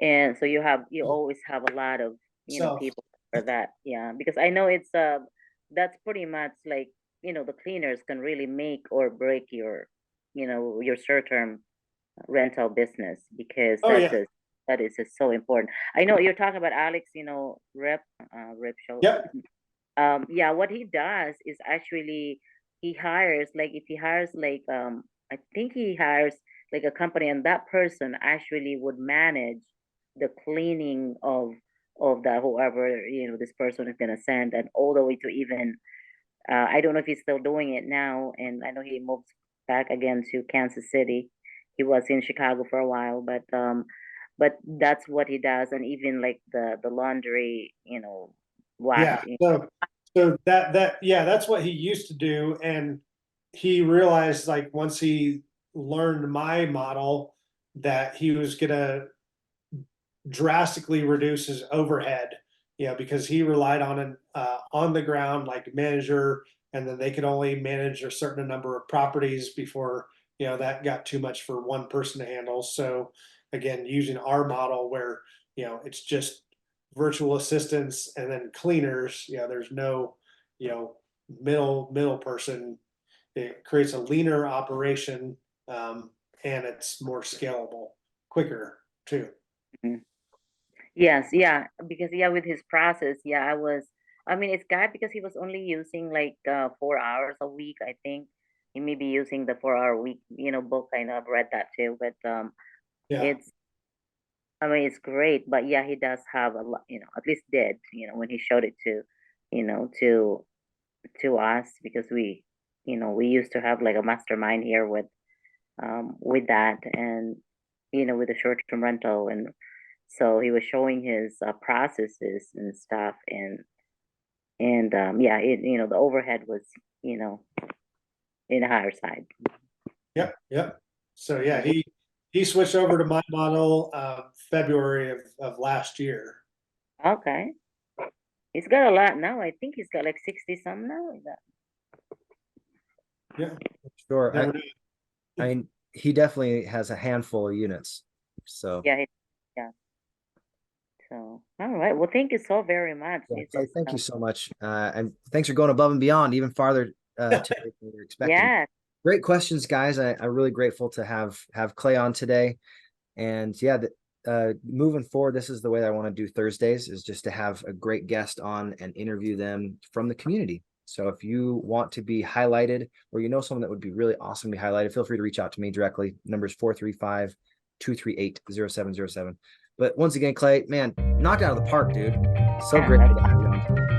And so you always have a lot of people for that. Yeah, because I know it's that's pretty much like the cleaners can really make or break your your short-term rental business, because that is just so important. I know you're talking about Alex, Rep Show. Yep. Yeah, what he does is actually he hires, like if he hires like I think he hires like a company, and that person actually would manage the cleaning of the whoever this person is gonna send, and all the way to even I don't know if he's still doing it now, and I know he moved back again to Kansas City. He was in Chicago for a while, but that's what he does, and even like the laundry, wash. So that's what he used to do, and he realized, like, once he learned my model, that he was gonna drastically reduce his overhead, because he relied on an on the ground like manager, and then they could only manage a certain number of properties before that got too much for one person to handle. So again, using our model where it's just virtual assistants and then cleaners, there's no middle person. It creates a leaner operation, and it's more scalable, quicker too. Mhm. Yes, yeah, because yeah, with his process, yeah, I mean, it's good because he was only using like 4 hours a week, I think. He may be using the 4 hour week, book. I know I've read that too, but Yeah. it's I mean, it's great, but yeah, he does have a lot, at least did, when he showed it to, you know, to to us because we used to have like a mastermind here with that and with the short-term rental, and so he was showing his processes and stuff, and yeah, the overhead was you know in the higher side. Yep. Yep. So yeah, he switched over to my model February of last year. Okay, he's got a lot now. I think he's got like 60 some now. Is that? Yeah. Sure. Never knew. I mean, he definitely has a handful of units. So Yeah, yeah. So, all right. Well, thank you so very much. yeah, It's Clay, just, thank you so much. And thanks for going above and beyond, even farther to what we were expecting. yeah, Great questions, guys. I'm really grateful to have Clay on today. And yeah, moving forward, this is the way that I want to do Thursdays, is just to have a great guest on and interview them from the community. So if you want to be highlighted, or someone that would be really awesome to be highlighted, feel free to reach out to me directly. Numbers 435-238-0707. But once again, Clay, man, knocked out of the park, dude. So grateful to have you on today.